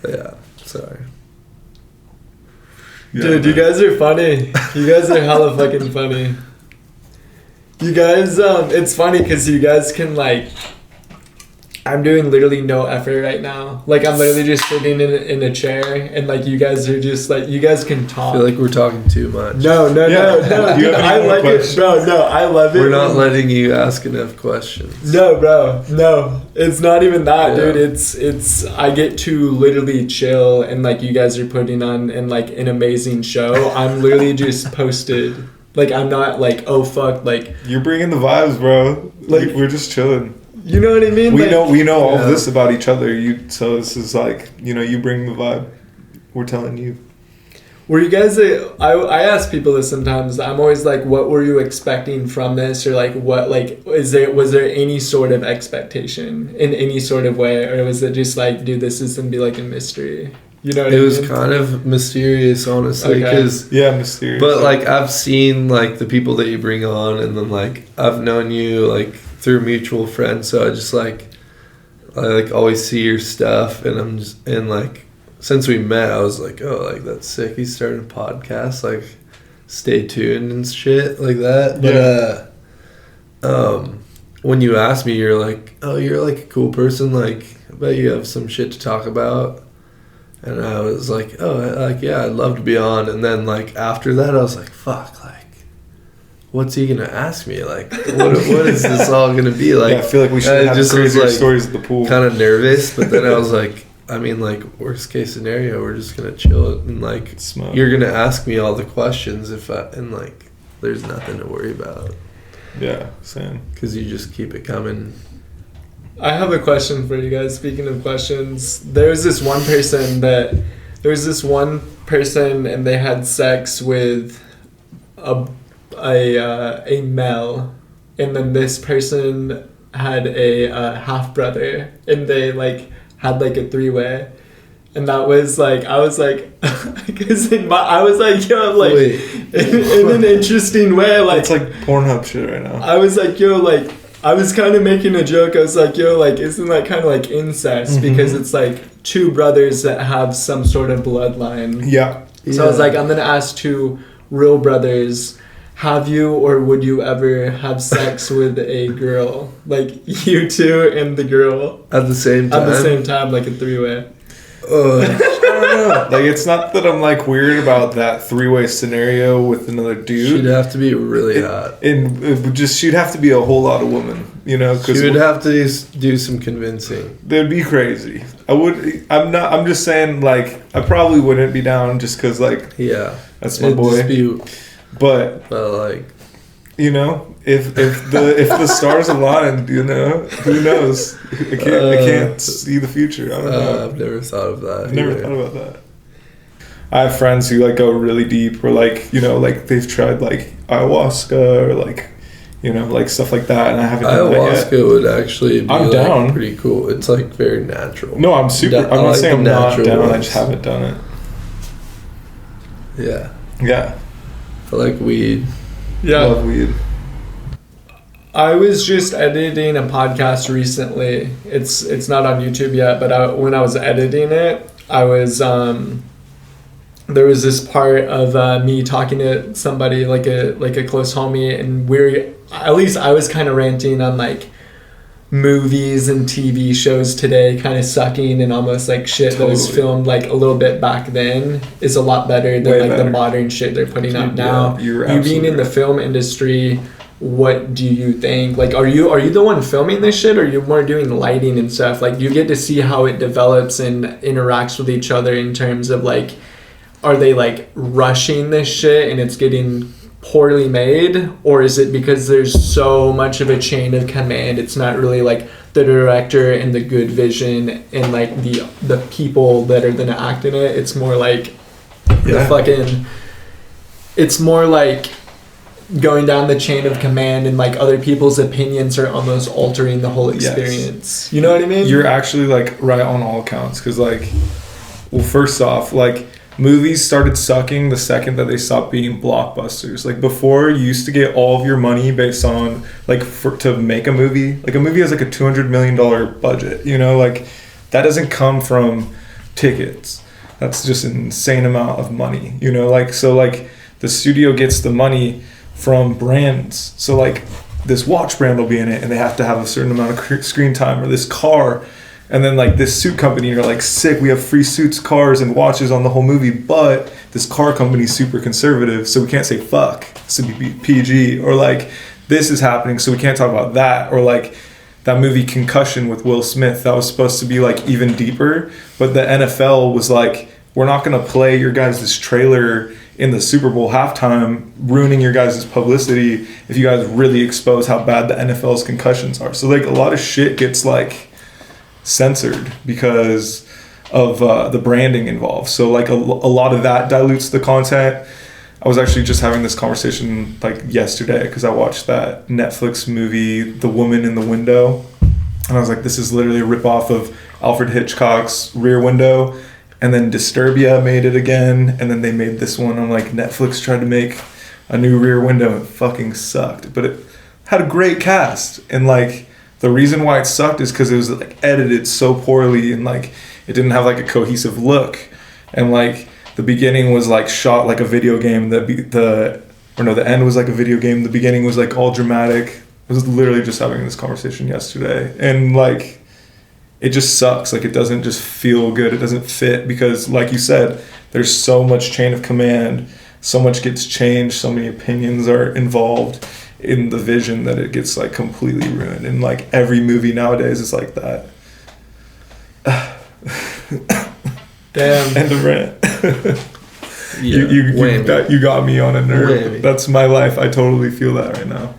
Yeah. Sorry. Yeah, Dude, you man. guys are funny. You guys are hella fucking funny. You guys, it's funny because you guys can like, I'm doing literally no effort right now. Like, I'm literally just sitting in a chair, and like you guys are just like, you guys can I talk. feel like we're talking too much. No, Do you I have any more like questions? it, bro. No, I love it. We're not letting you ask enough questions. No, bro. No, it's not even that, Yeah. dude. It's I get to literally chill, and like you guys are putting on and like an amazing show. I'm literally just posted. Like, I'm not like, oh fuck, like, You're bringing the vibes, bro. Like- We're just chilling. you know what I mean? We Like, know all of Yeah. this about each other. So this is like, you bring the vibe. We're telling you. Were you guys? I ask people this sometimes. I'm always like, what were you expecting from this, or like, what like was there any sort of expectation in any sort of way, or was it just like, dude, this is gonna be like a mystery? You know what I It mean? was kind of mysterious, honestly, Okay. because Yeah, mysterious. but like I've seen like the people that you bring on, and then like I've known you like through mutual friends, so I like always see your stuff, and I'm just and like since we met, I was like, oh, like that's sick. He's starting a podcast, like stay tuned and shit like that. But when you asked me, you're like, oh, you're like a cool person. Like I bet you have some shit to talk about. And I was like, oh, like, yeah, I'd love to be on. And then, like, after that, I was like, fuck, like, what's he going to ask me? Like, what is this all going to be? Like, I feel like we should I have just was, crazier like, stories at the pool. kind of nervous. But then I was like, I mean, like, worst case scenario, we're just going to chill. And, like, Smoke. you're going to ask me all the questions and, like, there's nothing to worry about. Yeah, same. Because you just keep it coming. I have a question for you guys. Speaking of questions, there was this one person and they had sex with a male, and then this person had a half brother, and they like had like a three-way, and that was like, I was like, because I was like, yo, like Wait. in an interesting way, like It's like Pornhub shit right now. I was like, yo, like, I was kind of making a joke. I was like, yo, like, isn't that kind of like incest? Because it's like two brothers that have some sort of bloodline. Yeah. So I was like, I'm going to ask two real brothers, have you or would you ever have sex with a girl? Like, you two and the girl At the same time? at the same time, like a three-way. I don't know. Like, it's not that I'm like weird about that three-way scenario with another dude. She'd have to be really hot. And it would just, she'd have to be a whole lot of women, She would have to do some convincing. They'd be crazy. I'm just saying, like, I probably wouldn't be down just because, like, Yeah. that's my It'd boy. just be, But, like, if the stars align, who knows? I can't see the future. I don't know. I've never thought of that. I've never either. thought about that. I have friends who like go really deep, or like like they've tried like ayahuasca or like like stuff like that, and I haven't done that yet. Ayahuasca would actually be I'm like, down. pretty cool. It's like very natural. No, I'm super. I I'm not like saying I'm the not natural down. I ones. just haven't done it. Yeah. Yeah, I like weed. Yeah. love weed. I was just editing a podcast recently. It's not on YouTube yet, but when I was editing it, I was there was this part of me talking to somebody like a close homie, and at least I was kind of ranting on like movies and TV shows today kind of sucking, and almost like shit that was Totally. filmed like a little bit back then is a lot better than Way like better. the modern shit they're putting out Yeah, now. you're You being absolutely in the right. film industry, what do you think? Like, are you the one filming this shit, or are you more doing lighting and stuff? Like, you get to see how it develops and interacts with each other in terms of like, are they like rushing this shit and it's getting poorly made, or is it because there's so much of a chain of command? It's not really like the director and the good vision and like the people that are gonna act in it. It's more like it's more like going down the chain of command, and like other people's opinions are almost altering the whole experience. You know what I mean? You're actually like right on all accounts, because like, well, first off, like, movies started sucking the second that they stopped being blockbusters. Like, before, you used to get all of your money based on like to make a movie. Like, a movie has like a $200 million budget. Like, that doesn't come from tickets. That's just an insane amount of money. Like, so like the studio gets the money from brands. So like this watch brand will be in it, and they have to have a certain amount of screen time, or this car, and then like this suit company, you're like, sick, we have free suits, cars, and watches on the whole movie, but this car company's super conservative, so we can't say fuck, so be PG, or like this is happening, so we can't talk about that, or like that movie Concussion with Will Smith, that was supposed to be like even deeper, but the NFL was like, we're not going to play your guys' trailer in the Super Bowl halftime, ruining your guys' publicity if you guys really expose how bad the NFL's concussions are. So like a lot of shit gets like censored because of the branding involved. So like a lot of that dilutes the content. I was actually just having this conversation like yesterday because I watched that Netflix movie, The Woman in the Window. And I was like, this is literally a ripoff of Alfred Hitchcock's Rear Window. And then Disturbia made it again. And then they made this one. I'm like, Netflix tried to make a new Rear Window. It fucking sucked. But it had a great cast. And like, the reason why it sucked is because it was like edited so poorly. And like, it didn't have like a cohesive look. And like, the beginning was like shot like a video game. The end was like a video game. The beginning was like all dramatic. I was literally just having this conversation yesterday. And like, it just sucks. Like, it doesn't just feel good. It doesn't fit because, like you said, there's so much chain of command. So much gets changed. So many opinions are involved in the vision that it gets like completely ruined. And like every movie nowadays is like that. Damn. End of rant. Yeah, you got me on a nerve. Whammy. That's my life. I totally feel that right now.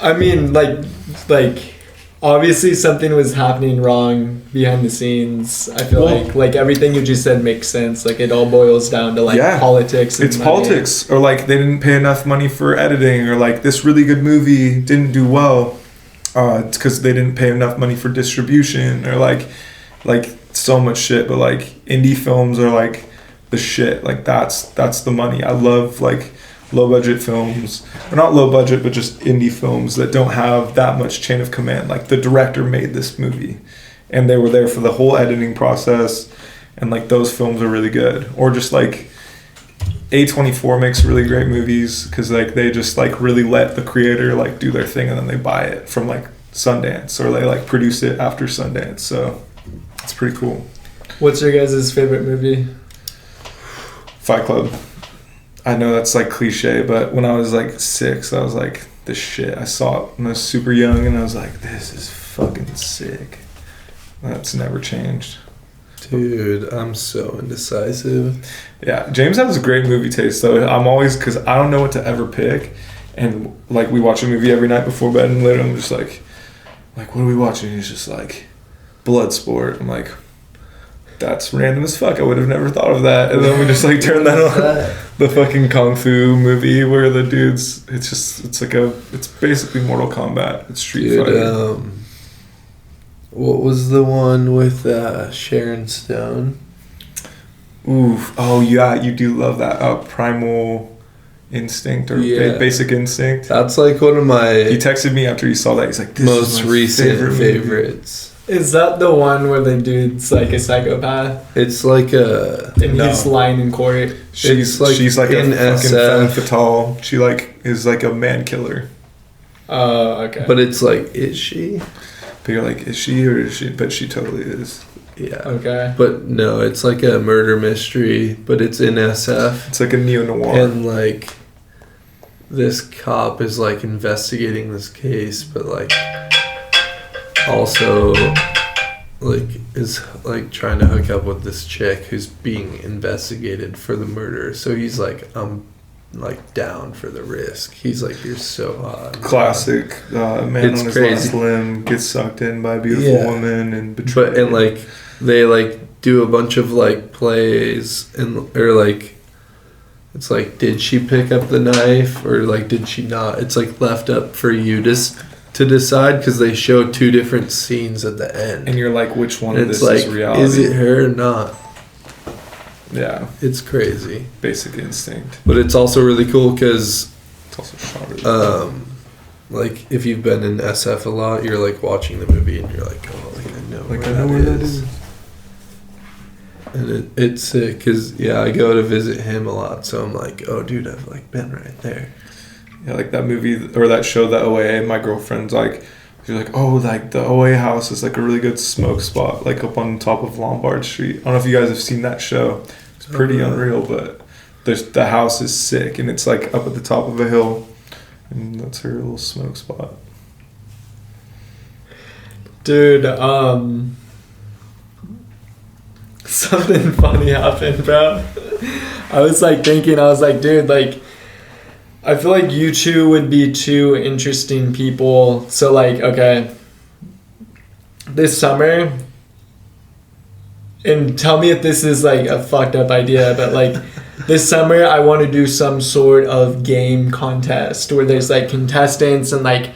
I mean, like obviously something was happening wrong behind the scenes. I feel like everything you just said makes sense. Like it all boils down to like politics. And it's money. politics, or like they didn't pay enough money for editing, or like this really good movie didn't do well. It's because they didn't pay enough money for distribution, or like so much shit. But like indie films are like the shit. Like that's the money. I love like low budget films, or not low budget, but just indie films that don't have that much chain of command. Like the director made this movie and they were there for the whole editing process, and like those films are really good. Or just like A24 makes really great movies because like they just like really let the creator like do their thing, and then they buy it from like Sundance, or they like produce it after Sundance. So it's pretty cool. What's your guys' favorite movie? Fight Club. I know that's like cliche, but when I was like 6, I was like, this shit. I saw it when I was super young, and I was like, this is fucking sick. That's never changed. Dude, I'm so indecisive. Yeah, James has a great movie taste, though. I'm always, because I don't know what to ever pick, and like we watch a movie every night before bed, and later I'm just like, what are we watching? He's just like, Bloodsport. I'm like, that's random as fuck. I would have never thought of that. And then we just like turn that on. The fucking kung fu movie where the dudes, it's basically Mortal Kombat. It's Street Fighter. What was the one with Sharon Stone? Ooh, oh yeah, you do love that. Primal Instinct, or Basic Instinct. That's like one of my... He texted me after he saw that. He's like, this most is my recent favorites. Is that the one where the dude's like a psychopath? It's like a... And he's lying in court. She's like a fucking femme fatale. She like is like a man killer. Oh, okay. But it's like, is she? But you're like, is she or is she? But she totally is. Yeah. Okay. But no, it's like a murder mystery, but it's in SF. It's like a neo-noir. And like, this cop is like investigating this case, but like... also like is like trying to hook up with this chick who's being investigated for the murder, so he's like, I'm like down for the risk. He's like, you're so hot. Classic man it's on his crazy. last limb gets sucked in by a beautiful woman and betrayed. But and like they like do a bunch of like plays, and or like it's like, did she pick up the knife or like did she not? It's like left up for you to decide, because they show 2 different scenes at the end, and you're like, which one of this like, is reality? Is it her or not? Yeah, it's crazy. Basic Instinct. But it's also really cool because it's also shot really cool. Like if you've been in SF a lot, you're like watching the movie and you're like, oh, like I know where that is. And it's sick because I go to visit him a lot, so I'm like, oh dude, I've like been right there. Yeah, like that movie or that show, the OA. My girlfriend's like, she's like, oh, like the OA house is like a really good smoke spot, like up on top of Lombard Street. I don't know if you guys have seen that show. It's pretty unreal, but the house is sick, and it's like up at the top of a hill, and that's her little smoke spot. Dude, something funny happened, bro. I was like thinking, dude, like, I feel like you two would be two interesting people. So like, okay, this summer, and tell me if this is like a fucked up idea, but like this summer I want to do some sort of game contest where there's like contestants and like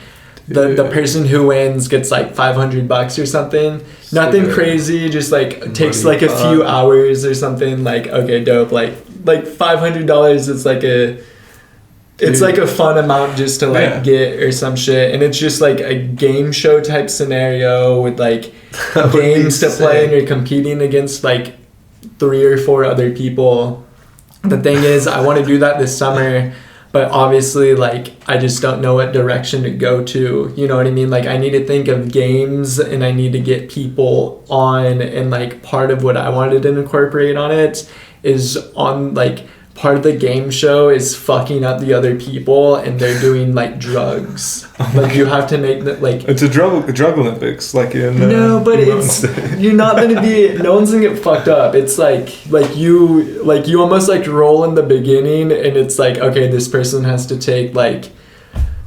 the person who wins gets like $500 or something. Nothing crazy, just like takes like a few hours or something. Like, okay, dope. Like $500 is like it's like a fun amount just to like get or some shit, and it's just like a game show type scenario with like games to play, and you're competing against like 3 or 4 other people. The thing is, I want to do that this summer, but obviously like I just don't know what direction to go to, you know what I mean? Like I need to think of games, and I need to get people on, and like part of what I wanted to incorporate on it is on like part of the game show is fucking up the other people, and they're doing like drugs. Like you have to make that like it's a drug Olympics, like in no, but it's you're not gonna be. No one's gonna get fucked up. It's like you almost like roll in the beginning, and it's like, okay, this person has to take like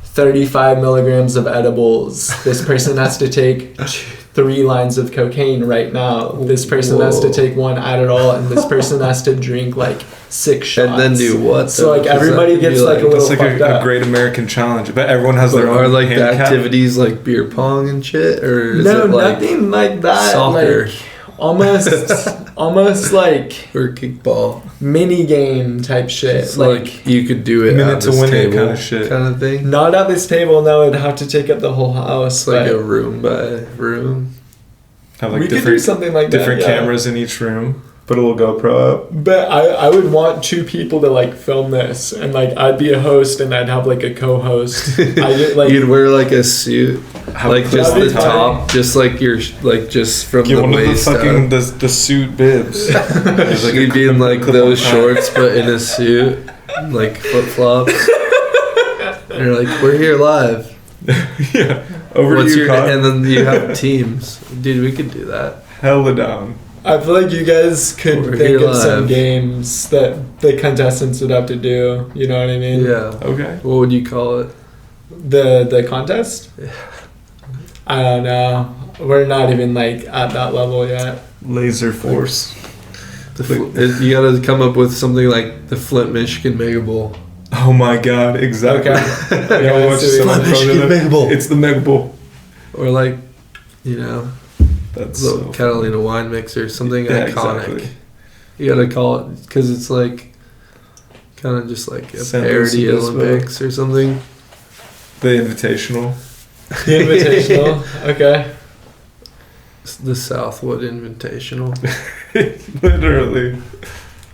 35 milligrams of edibles. This person has to take 3 lines of cocaine right now. This person has to take 1 Adderall, and this person has to drink like 6 shots. And then do what? So like everybody gets like a little that's like fucked up. a great American challenge. But everyone has their Or own like the handicap. activities like beer pong and shit, or is No, it like nothing like that. soccer? Like almost like or kickball? mini game type shit. It's like you could do it minute at to this win it table kind of shit. kind of thing. not at this table. No, it'd have to take up the whole house. It's like but a room by room. Have like we could do something like different that. Yeah. cameras in each room. Put a little GoPro up. But I would want 2 people to like film this, and like I'd be a host and I'd have like a co-host. I get like You'd wear like a suit, like just the That'd be top, just like your like just from Get the one of the waist fucking up. the suit bibs. There's like You'd be in like clip those on top. shorts, but in a suit, like flip flops. And you're like, we're here live. Yeah. Over What's to you, your? Con. And then you have teams, dude. We could do that. Hella down. I feel like you guys could We're think here of some live. games that the contestants would have to do. You know what I mean? Yeah. Okay. What would you call it? The contest? Yeah. I don't know. We're not even like at that level yet. Laser force. You gotta come up with something like the Flint, Michigan Mega Bowl. Oh my god, exactly. Okay. Yeah, watch someone Flint, throw it Michigan up. Mega Bowl. It's the Mega Bowl. Or like, you know, That's little so Catalina wine mixer, something Yeah, iconic. exactly. You gotta call it because it's like kind of just like a San parody Luis Obispo. Olympics or something. The Invitational. The Invitational. Okay. It's the Southwood Invitational. Literally.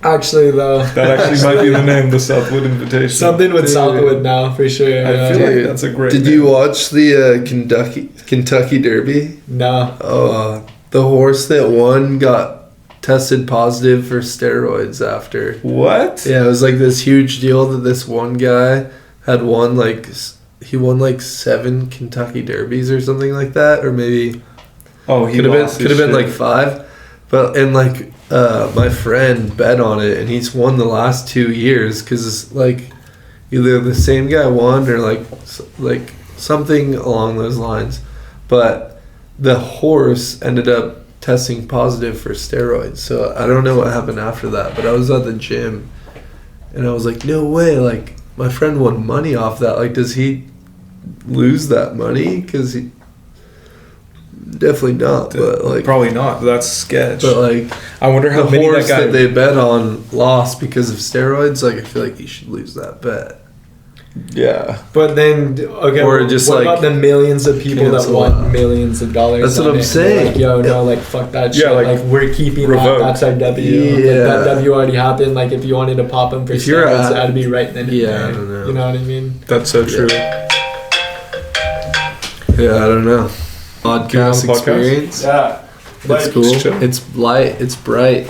Actually, though. That actually might be the name, the Southwood Invitational. Something with Dude. Southwood now, for sure. I yeah. feel like Dude, that's a great Did name. you watch the Kentucky Derby? No. The horse that won got tested positive for steroids after. What? Yeah, it was like this huge deal that this one guy had won he won like 7 Kentucky Derbies or something like that, or maybe Oh, he could lost have his been shit. like 5. But and like my friend bet on it, and he's won the last 2 years because like either the same guy won or like something along those lines. But the horse ended up testing positive for steroids, so I don't know what happened after that. But I was at the gym, and I was like, no way! Like my friend won money off that. Like, does he lose that money? Because he definitely not. But like Probably not. That's sketch. but like I wonder how the many horse that guy. that they bet on lost because of steroids. Like I feel like he should lose that bet. Yeah. But then, okay, Or just, what like, about the millions of people that cancel want out. millions of dollars? That's what on I'm it? saying. Like, yo, no, like, fuck that Yeah, shit. like, Like, we're keeping revoke. that. That's our W. Yeah. Like, that W already happened. Like, if you wanted to pop them for If you're standards, at- that'd be right then and Yeah, there. I don't know. You know what I mean? That's so true. Yeah, I don't know. You on Podcast the podcast? experience. Yeah. It's cool. Just chill. It's light. It's bright.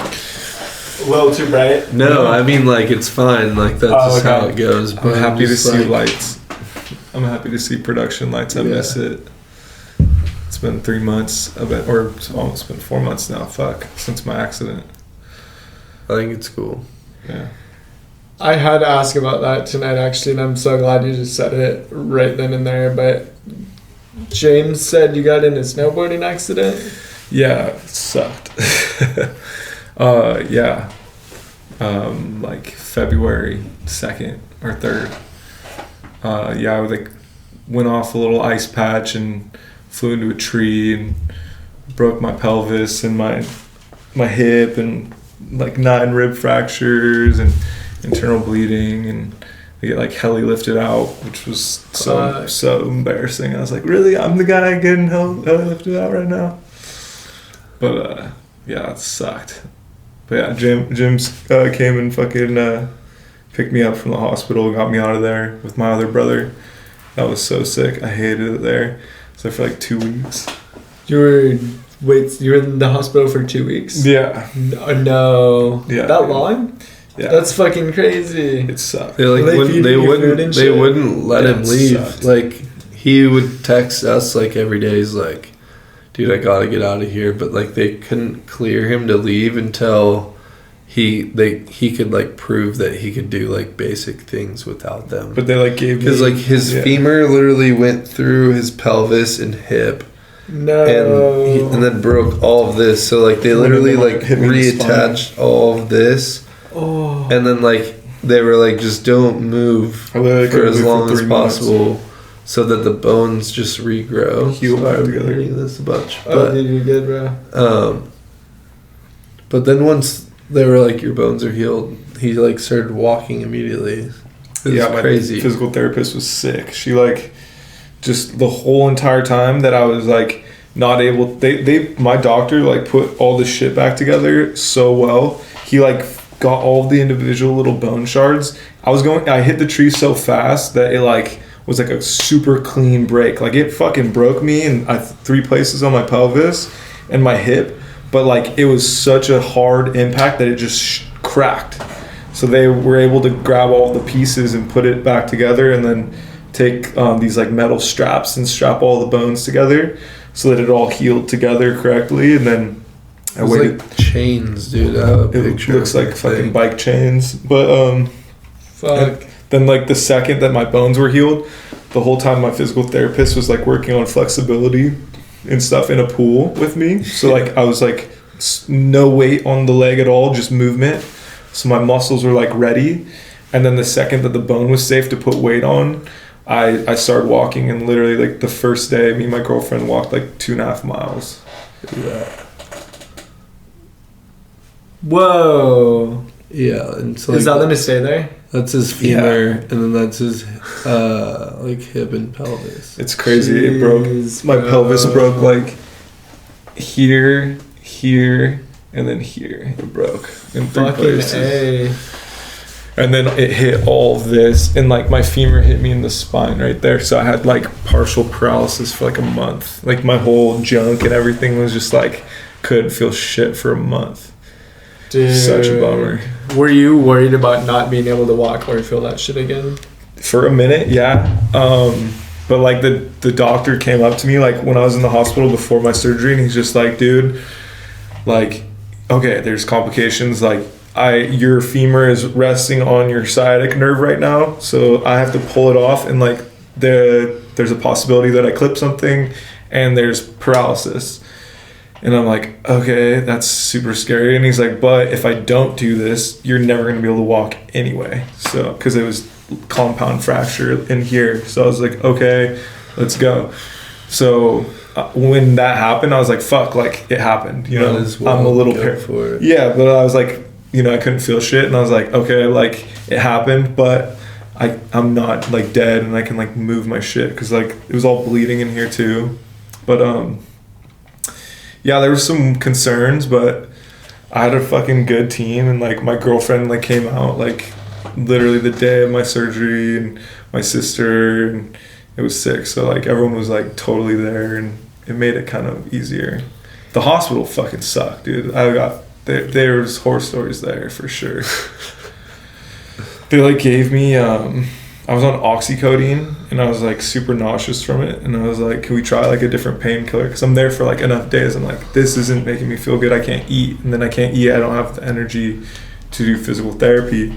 A little too bright. No, I mean like it's fine. Like that's Oh, just okay. how it goes. I'm happy to just see like- lights. I'm happy to see production lights. I Yeah. miss it. It's been 3 months, or it's almost been 4 months now. Fuck, since my accident. I think it's cool. Yeah. I had to ask about that tonight, actually, and I'm so glad you just said it right then and there. But James said you got in a snowboarding accident. Yeah, it sucked. Yeah. Like February 2nd or 3rd. Yeah, I like went off a little ice patch and flew into a tree and broke my pelvis and my hip and like 9 rib fractures and internal bleeding, and I get like heli lifted out, which was so embarrassing. I was like, really? I'm the guy getting heli lifted out right now? But yeah, it sucked. But yeah, Jim's came and fucking picked me up from the hospital, got me out of there with my other brother. That was so sick. I hated it there. So for like 2 weeks. You were in the hospital for 2 weeks? Yeah. No. Yeah. That long? Yeah. That's fucking crazy. It sucked. They like Were they wouldn't, feeding they you food wouldn't and they shit? wouldn't let Yeah, him it leave. sucked. Like he would text us like every day. He's like, dude, I gotta get out of here. But like they couldn't clear him to leave until he could like prove that he could do like basic things without them. But they like gave me... Because like his femur literally went through his pelvis and hip. No. And then broke all of this. So like they literally like hit me in the spine. reattached all of this. Oh. And then like they were like, just don't move I literally for couldn't as move for long as 3 months. possible, so that the bones just regrow. Heal Sorry, back I'm together. hitting this a bunch. Oh, dude, you're good, bro. But then once they were like, your bones are healed, he like started walking immediately. It was Yeah, my crazy. physical therapist was sick. She like just the whole entire time that I was like not able, my doctor like put all this shit back together so well. He like got all the individual little bone shards. I hit the tree so fast that it like was like a super clean break. Like it fucking broke me in 3 places on my pelvis and my hip, but like it was such a hard impact that it just cracked. So they were able to grab all the pieces and put it back together, and then take these like metal straps and strap all the bones together so that it all healed together correctly. And then I It's waited. like chains, dude. I have a It picture. looks of like the fucking thing. bike chains. But Fuck. then like the second that my bones were healed, the whole time my physical therapist was like working on flexibility and stuff in a pool with me. So like I was like no weight on the leg at all, just movement. So my muscles were like ready. And then the second that the bone was safe to put weight on, I started walking, and literally like the first day, me and my girlfriend walked like 2.5 miles. Yeah. Whoa. Yeah, and so Is like, that going to stay there? that's his femur, and then that's his like hip and pelvis. It's crazy. It broke. Jeez, My bro. pelvis broke like here, and then here. It broke in 3 Fucking places. A. And then it hit all of this, and like my femur hit me in the spine right there. So I had like partial paralysis for like a month. Like my whole junk and everything was just like, couldn't feel shit for a month. Dude. Such a bummer. Were you worried about not being able to walk or feel that shit again? For a minute, yeah. But like the doctor came up to me like when I was in the hospital before my surgery, and he's just like, dude, like, okay, there's complications. Like your femur is resting on your sciatic nerve right now, so I have to pull it off, and like there's a possibility that I clip something, and there's paralysis. And I'm like, okay, that's super scary. And he's like, but if I don't do this, you're never going to be able to walk anyway. So, because it was compound fracture in here. So I was like, okay, let's go. So when that happened, I was like, fuck, like it happened. You know, I'm a little for it. Yeah, but I was like, you know, I couldn't feel shit. And I was like, okay, like it happened, but I'm not like dead and I can like move my shit, because like it was all bleeding in here too. But yeah, there were some concerns, but I had a fucking good team, and like my girlfriend like came out like literally the day of my surgery, and my sister, and it was sick. So like everyone was like totally there, and it made it kind of easier. The hospital fucking sucked, dude. There was horror stories there for sure. They like gave me I was on oxycodone, and I was like super nauseous from it, and I was like, can we try like a different painkiller, because I'm there for like enough days. I'm like, this isn't making me feel good. I can't eat, and then I can't eat, I don't have the energy to do physical therapy.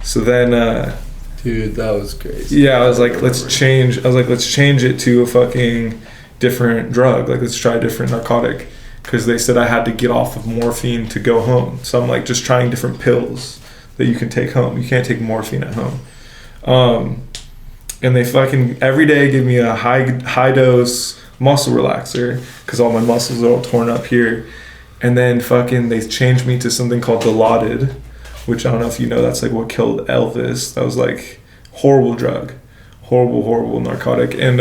So then dude, that was crazy. Yeah, I was like, let's change it to a fucking different drug. Like, let's try a different narcotic, because they said I had to get off of morphine to go home. So I'm like just trying different pills that you can take home. You can't take morphine at home. And they fucking every day give me a high dose muscle relaxer, because all my muscles are all torn up here. And then fucking they changed me to something called Dilaudid, which I don't know if you know, that's like what killed Elvis. That was like horrible drug, horrible narcotic. And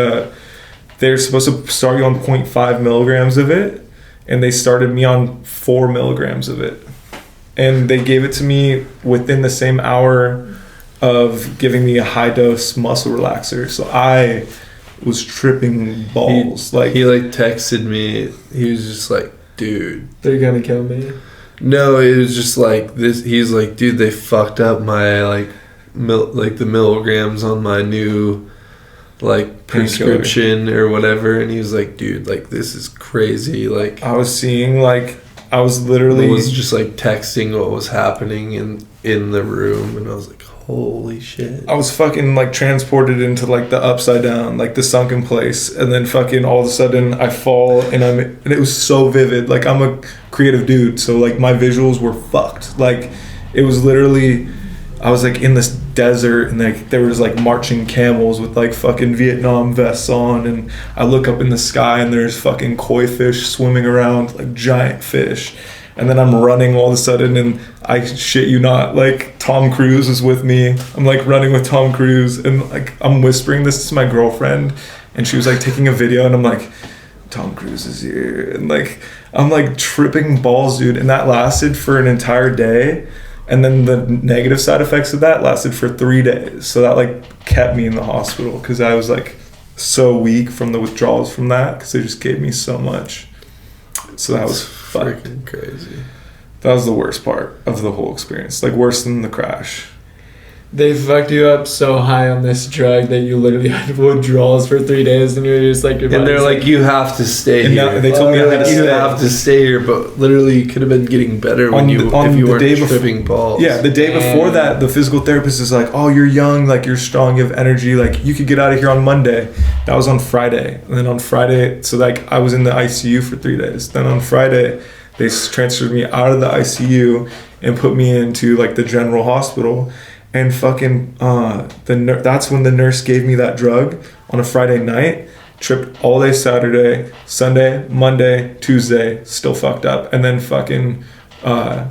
they're supposed to start you on 0.5 milligrams of it, and they started me on 4 milligrams of it, and they gave it to me within the same hour of giving me a high dose muscle relaxer. So I was tripping balls. He like texted me. He was just like, dude, they're gonna kill me. No, it was just like this. He's like, dude, they fucked up my like the milligrams on my new like prescription or whatever. And he was like, dude, like this is crazy. Like I was seeing like I was literally was just like texting what was happening in the room, and I was like, holy shit. I was fucking like transported into like the upside down, like the sunken place, and then fucking all of a sudden I fall, and it was so vivid. Like I'm a creative dude, so like my visuals were fucked. Like it was literally, I was like in this desert, and like there was like marching camels with like fucking Vietnam vests on, and I look up in the sky and there's fucking koi fish swimming around, like giant fish. And then I'm running all of a sudden, and I shit you not, like Tom Cruise is with me. I'm like running with Tom Cruise, and like I'm whispering this to my girlfriend, and she was like taking a video, and I'm like, Tom Cruise is here, and like I'm like tripping balls, dude. And that lasted for an entire day, and then the negative side effects of that lasted for 3 days. So that like kept me in the hospital, because I was like so weak from the withdrawals from that, because they just gave me so much. So that was freaking crazy. That was the worst part of the whole experience. Like worse than the crash. They fucked you up so high on this drug that you literally had withdrawals for 3 days, and you're just like, and they're like, you have to stay here. Now, they told me I had to you stay. have to stay here, but literally you could have been getting better if you weren't tripping balls. Yeah, the day before that, the physical therapist is like, oh, you're young, like you're strong, you have energy, like you could get out of here on Monday. That was on Friday. And then on Friday, so like I was in the ICU for 3 days. Then on Friday, they transferred me out of the ICU and put me into like the general hospital. And fucking that's when the nurse gave me that drug on a Friday night. Tripped all day Saturday, Sunday, Monday, Tuesday, still fucked up. And then fucking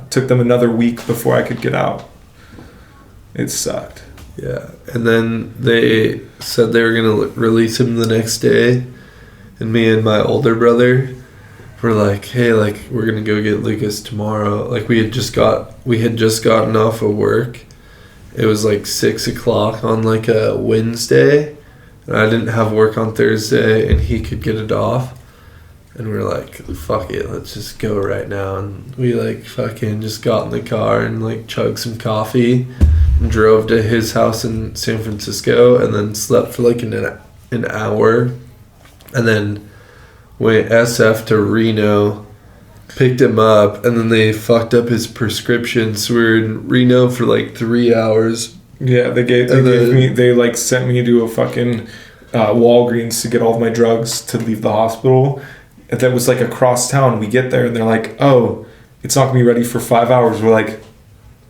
took them another week before I could get out. It sucked. Yeah. And then they said they were going to release him the next day. And me and my older brother were like, hey, like we're going to go get Lukas tomorrow. Like we had just gotten off of work. It was like 6 o'clock on like a Wednesday, and I didn't have work on Thursday, and he could get it off. And we were like, fuck it, let's just go right now. And we like fucking just got in the car and like chugged some coffee and drove to his house in San Francisco, and then slept for like an hour, and then went SF to Reno, picked him up, and then they fucked up his prescription, so we were in Reno for like 3 hours. Yeah, they like sent me to a fucking Walgreens to get all of my drugs to leave the hospital. And that was like across town. We get there and they're like, oh, it's not gonna be ready for 5 hours. We're like,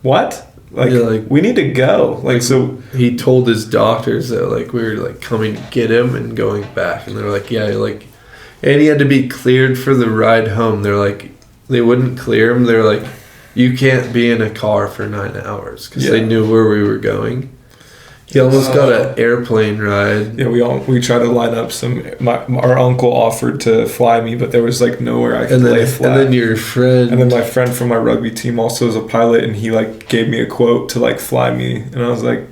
what? Like, yeah, like we need to go. Like, so he told his doctors that like we were like coming to get him and going back, and they're like, yeah, like, and he had to be cleared for the ride home. They're like, they wouldn't clear him. They're like, you can't be in a car for 9 hours, because they knew where we were going. He almost got an airplane ride. Yeah, we tried to line up our uncle offered to fly me, but there was like nowhere I could lay flat. And then your friend. And then my friend from my rugby team also is a pilot, and he like gave me a quote to like fly me, and I was like,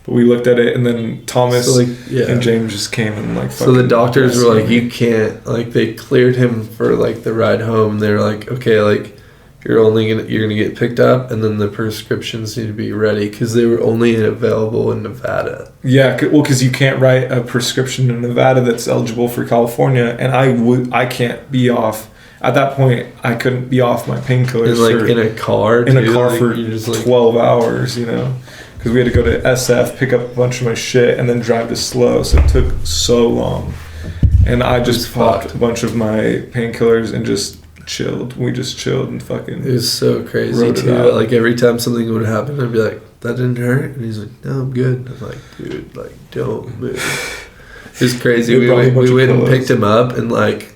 but we looked at it, and then Thomas and James just came and like. So the doctors were like, you can't, like, they cleared him for like the ride home. They were like, okay, like, you're gonna get picked up, and then the prescriptions need to be ready because they were only available in Nevada. Yeah, well, because you can't write a prescription in Nevada that's eligible for California, and I can't be off. At that point, I couldn't be off my painkillers. In a car for 12 hours, you know. Because we had to go to SF, pick up a bunch of my shit, and then drive to SLO. So it took so long. And I just popped a bunch of my painkillers and just chilled. We just chilled and fucking. It was so crazy too. Like every time something would happen, I'd be like, "That didn't hurt," and he's like, "No, I'm good." I'm like, "Dude, like, don't move." It was crazy. We went and picked him up, and like,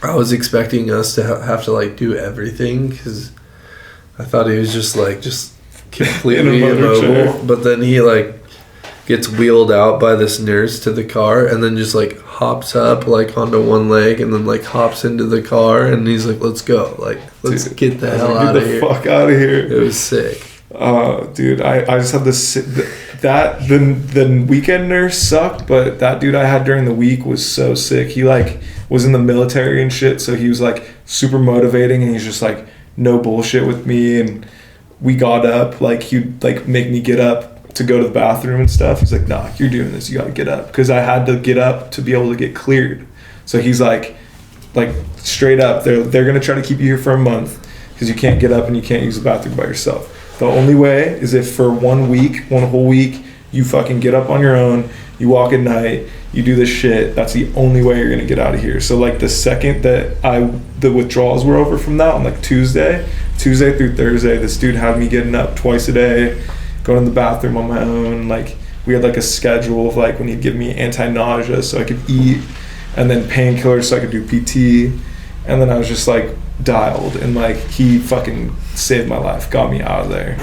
I was expecting us to have to like do everything because I thought he was just completely immobile, but then he like gets wheeled out by this nurse to the car and then just like hops up like onto one leg and then like hops into the car and he's like, let's go, like let's get the hell out of here. Get the fuck out of here. It was sick. Dude, I just had the weekend nurse sucked, but that dude I had during the week was so sick. He like was in the military and shit, so he was like super motivating, and he's just like no bullshit with me. And we got up, like he'd like make me get up to go to the bathroom and stuff. He's like, nah, you're doing this, you gotta get up, because I had to get up to be able to get cleared. So he's like straight up, they're gonna try to keep you here for a month because you can't get up and you can't use the bathroom by yourself. The only way is if for 1 week, one whole week, you fucking get up on your own, you walk at night, you do this shit. That's the only way you're gonna get out of here. So like the second that the withdrawals were over from that on like Tuesday through Thursday, this dude had me getting up twice a day, going to the bathroom on my own. Like we had like a schedule of like when he'd give me anti-nausea so I could eat, and then painkillers so I could do PT, and then I was just like dialed, and like he fucking saved my life, got me out of there.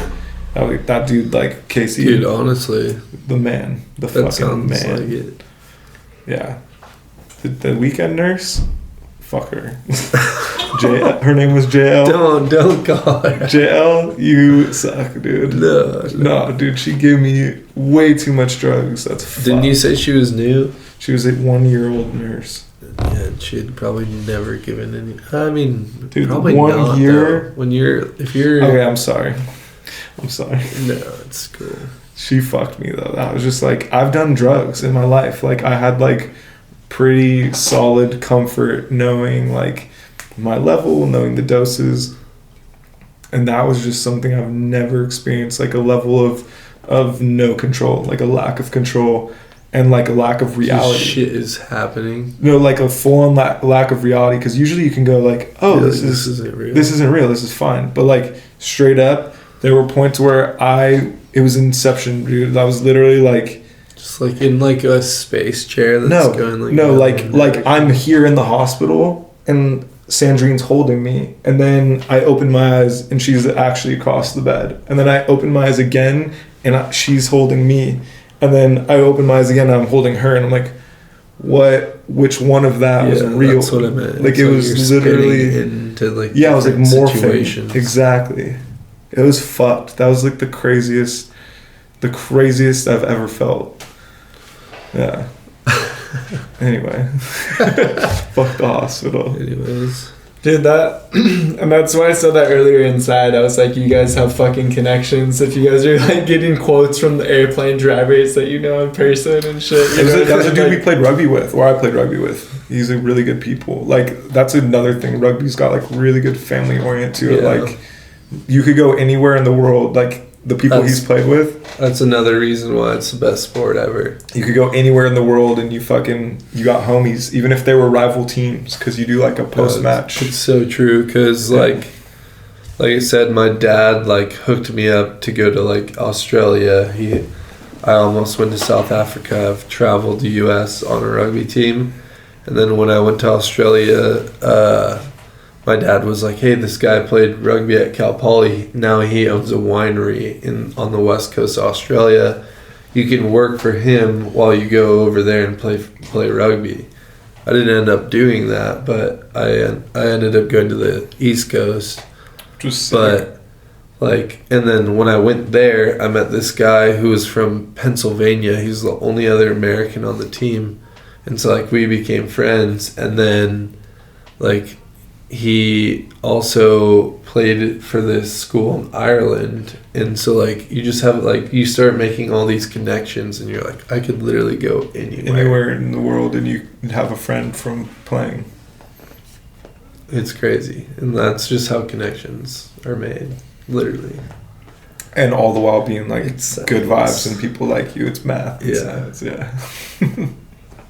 That dude, like Casey, dude, honestly, the man, the fucking man. Like it. Yeah, the weekend nurse, fuck her. Her name was JL. Don't call her JL. You suck, dude. No, dude. She gave me way too much drugs. That's fucked. Didn't you say she was new? She was a 1-year-old nurse. Yeah, she'd probably never given any. I mean, dude, probably 1 year. Though. If you're. Okay, I'm sorry. No, it's cool. She fucked me though. I was just like, I've done drugs in my life. Like I had like pretty solid comfort knowing like my level, knowing the doses, and that was just something I've never experienced. Like a level of no control, like a lack of control, and like a lack of reality. Shit is happening. No, like a full-on lack of reality. Because usually you can go like, oh, yeah, this isn't real. This isn't real. This is fine. But like straight up, there were points where it was Inception, dude. I was literally like, just like in like a space chair that's going like like I'm here in the hospital and Sandrine's holding me, and then I open my eyes and she's actually across the bed, and then I open my eyes again and she's holding me, and then I open my eyes again and I'm holding her, and I'm like, which one of that was real? That's what I meant. Like it was literally into like I was like morphing. Situations. Exactly. It was fucked. That was like the craziest I've ever felt. Yeah. Anyway. Fuck the hospital. Anyways. Dude, and that's why I said that earlier inside. I was like, you guys have fucking connections. If you guys are like getting quotes from the airplane drivers that you know in person and shit. That's a dude we played rugby with, or I played rugby with. He's a really good people. Like, that's another thing. Rugby's got like really good family orient to it. Yeah. Like, you could go anywhere in the world, like the people he's played with. That's another reason why it's the best sport ever. You could go anywhere in the world and you got homies, even if they were rival teams, because you do like a post-match. It's so true, because like I said, my dad like hooked me up to go to like Australia. I almost went to South Africa. I've traveled the US on a rugby team. And then when I went to Australia, my dad was like, hey, this guy played rugby at Cal Poly. Now he owns a winery on the west coast of Australia. you can work for him while you go over there and play rugby. I didn't end up doing that, but I ended up going to the East Coast. Just but like, and then when I went there, I met this guy who was from Pennsylvania. He's the only other American on the team, and so like we became friends. And then like he also played for this school in Ireland, and so like you just have like you start making all these connections, and you're like, I could literally go anywhere in the world, and you have a friend from playing. It's crazy, and that's just how connections are made, literally. And all the while being like good vibes and people like you. It's math. It's science, yeah.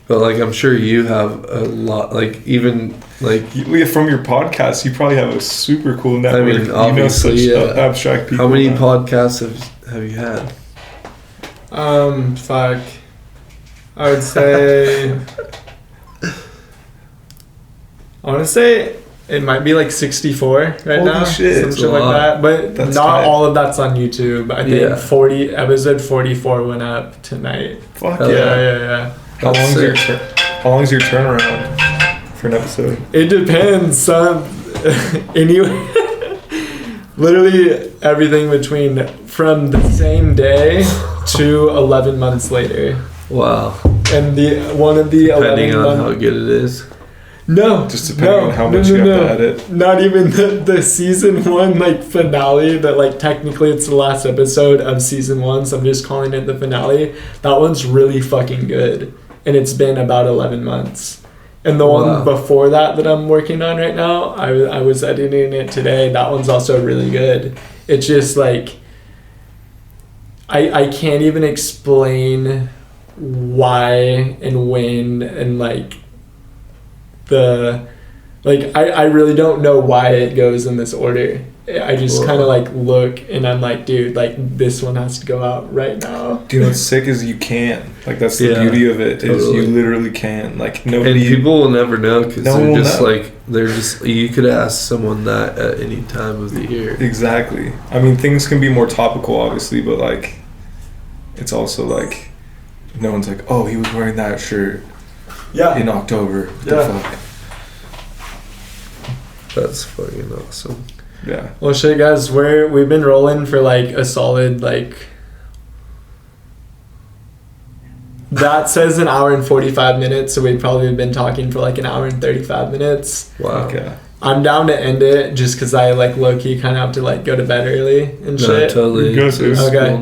But like I'm sure you have a lot, like even like from your podcast, you probably have a super cool network. I mean, obviously, abstract people. How many podcasts have you had? Fuck. I would say. I want to say it might be like 64 right Holy now. Shit, some shit like that. But that's not tight. all of that's on YouTube. I think episode 44 went up tonight. Fuck yeah. How long is your turnaround for an episode? It depends. Anyway, literally everything between from the same day to 11 months later. Wow. And one of the depending 11 on months. how good it is. No, just depending on how much you have to edit. Not even the season 1 like finale that like technically it's the last episode of season 1, so I'm just calling it the finale. That one's really fucking good, and it's been about 11 months. And the one before that I'm working on right now, I was editing it today. That one's also really good. It's just like I can't even explain why and when and like. I really don't know why it goes in this order. I just kind of like look and I'm like, dude, like this one has to go out right now. Dude, what's sick is you can. Like that's the beauty of it, is you literally can. Like nobody. And people will never know because they're just you could ask someone that at any time of the year. Exactly. I mean, things can be more topical, obviously, but like, it's also like, no one's like, oh, he was wearing that shirt. Yeah. In October. What the fuck? That's fucking awesome. Yeah. Well, shit, guys, we've been rolling for like a solid like. That says an hour and 45 minutes, so we've probably been talking for like an hour and 35 minutes. Wow. Okay. I'm down to end it just because I like low key kind of have to like go to bed early and shit. Totally. Okay.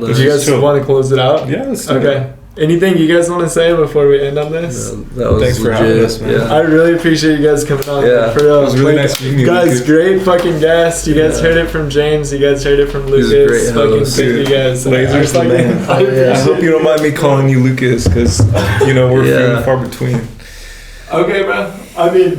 Do you guys want to close it out? Yeah. Let's do Okay. it. Anything you guys want to say before we end on this? No, that was Thanks for having us, man. Yeah. I really appreciate you guys coming on. Yeah. For real. It was really nice meeting you. Guys, great fucking guest. You guys heard it from James. You guys heard it from He's a Lucas. great Fucking host, thank you guys. Laser's the man. I hope you don't mind me calling you Lucas, because we're few and far between. Okay, bro. I mean.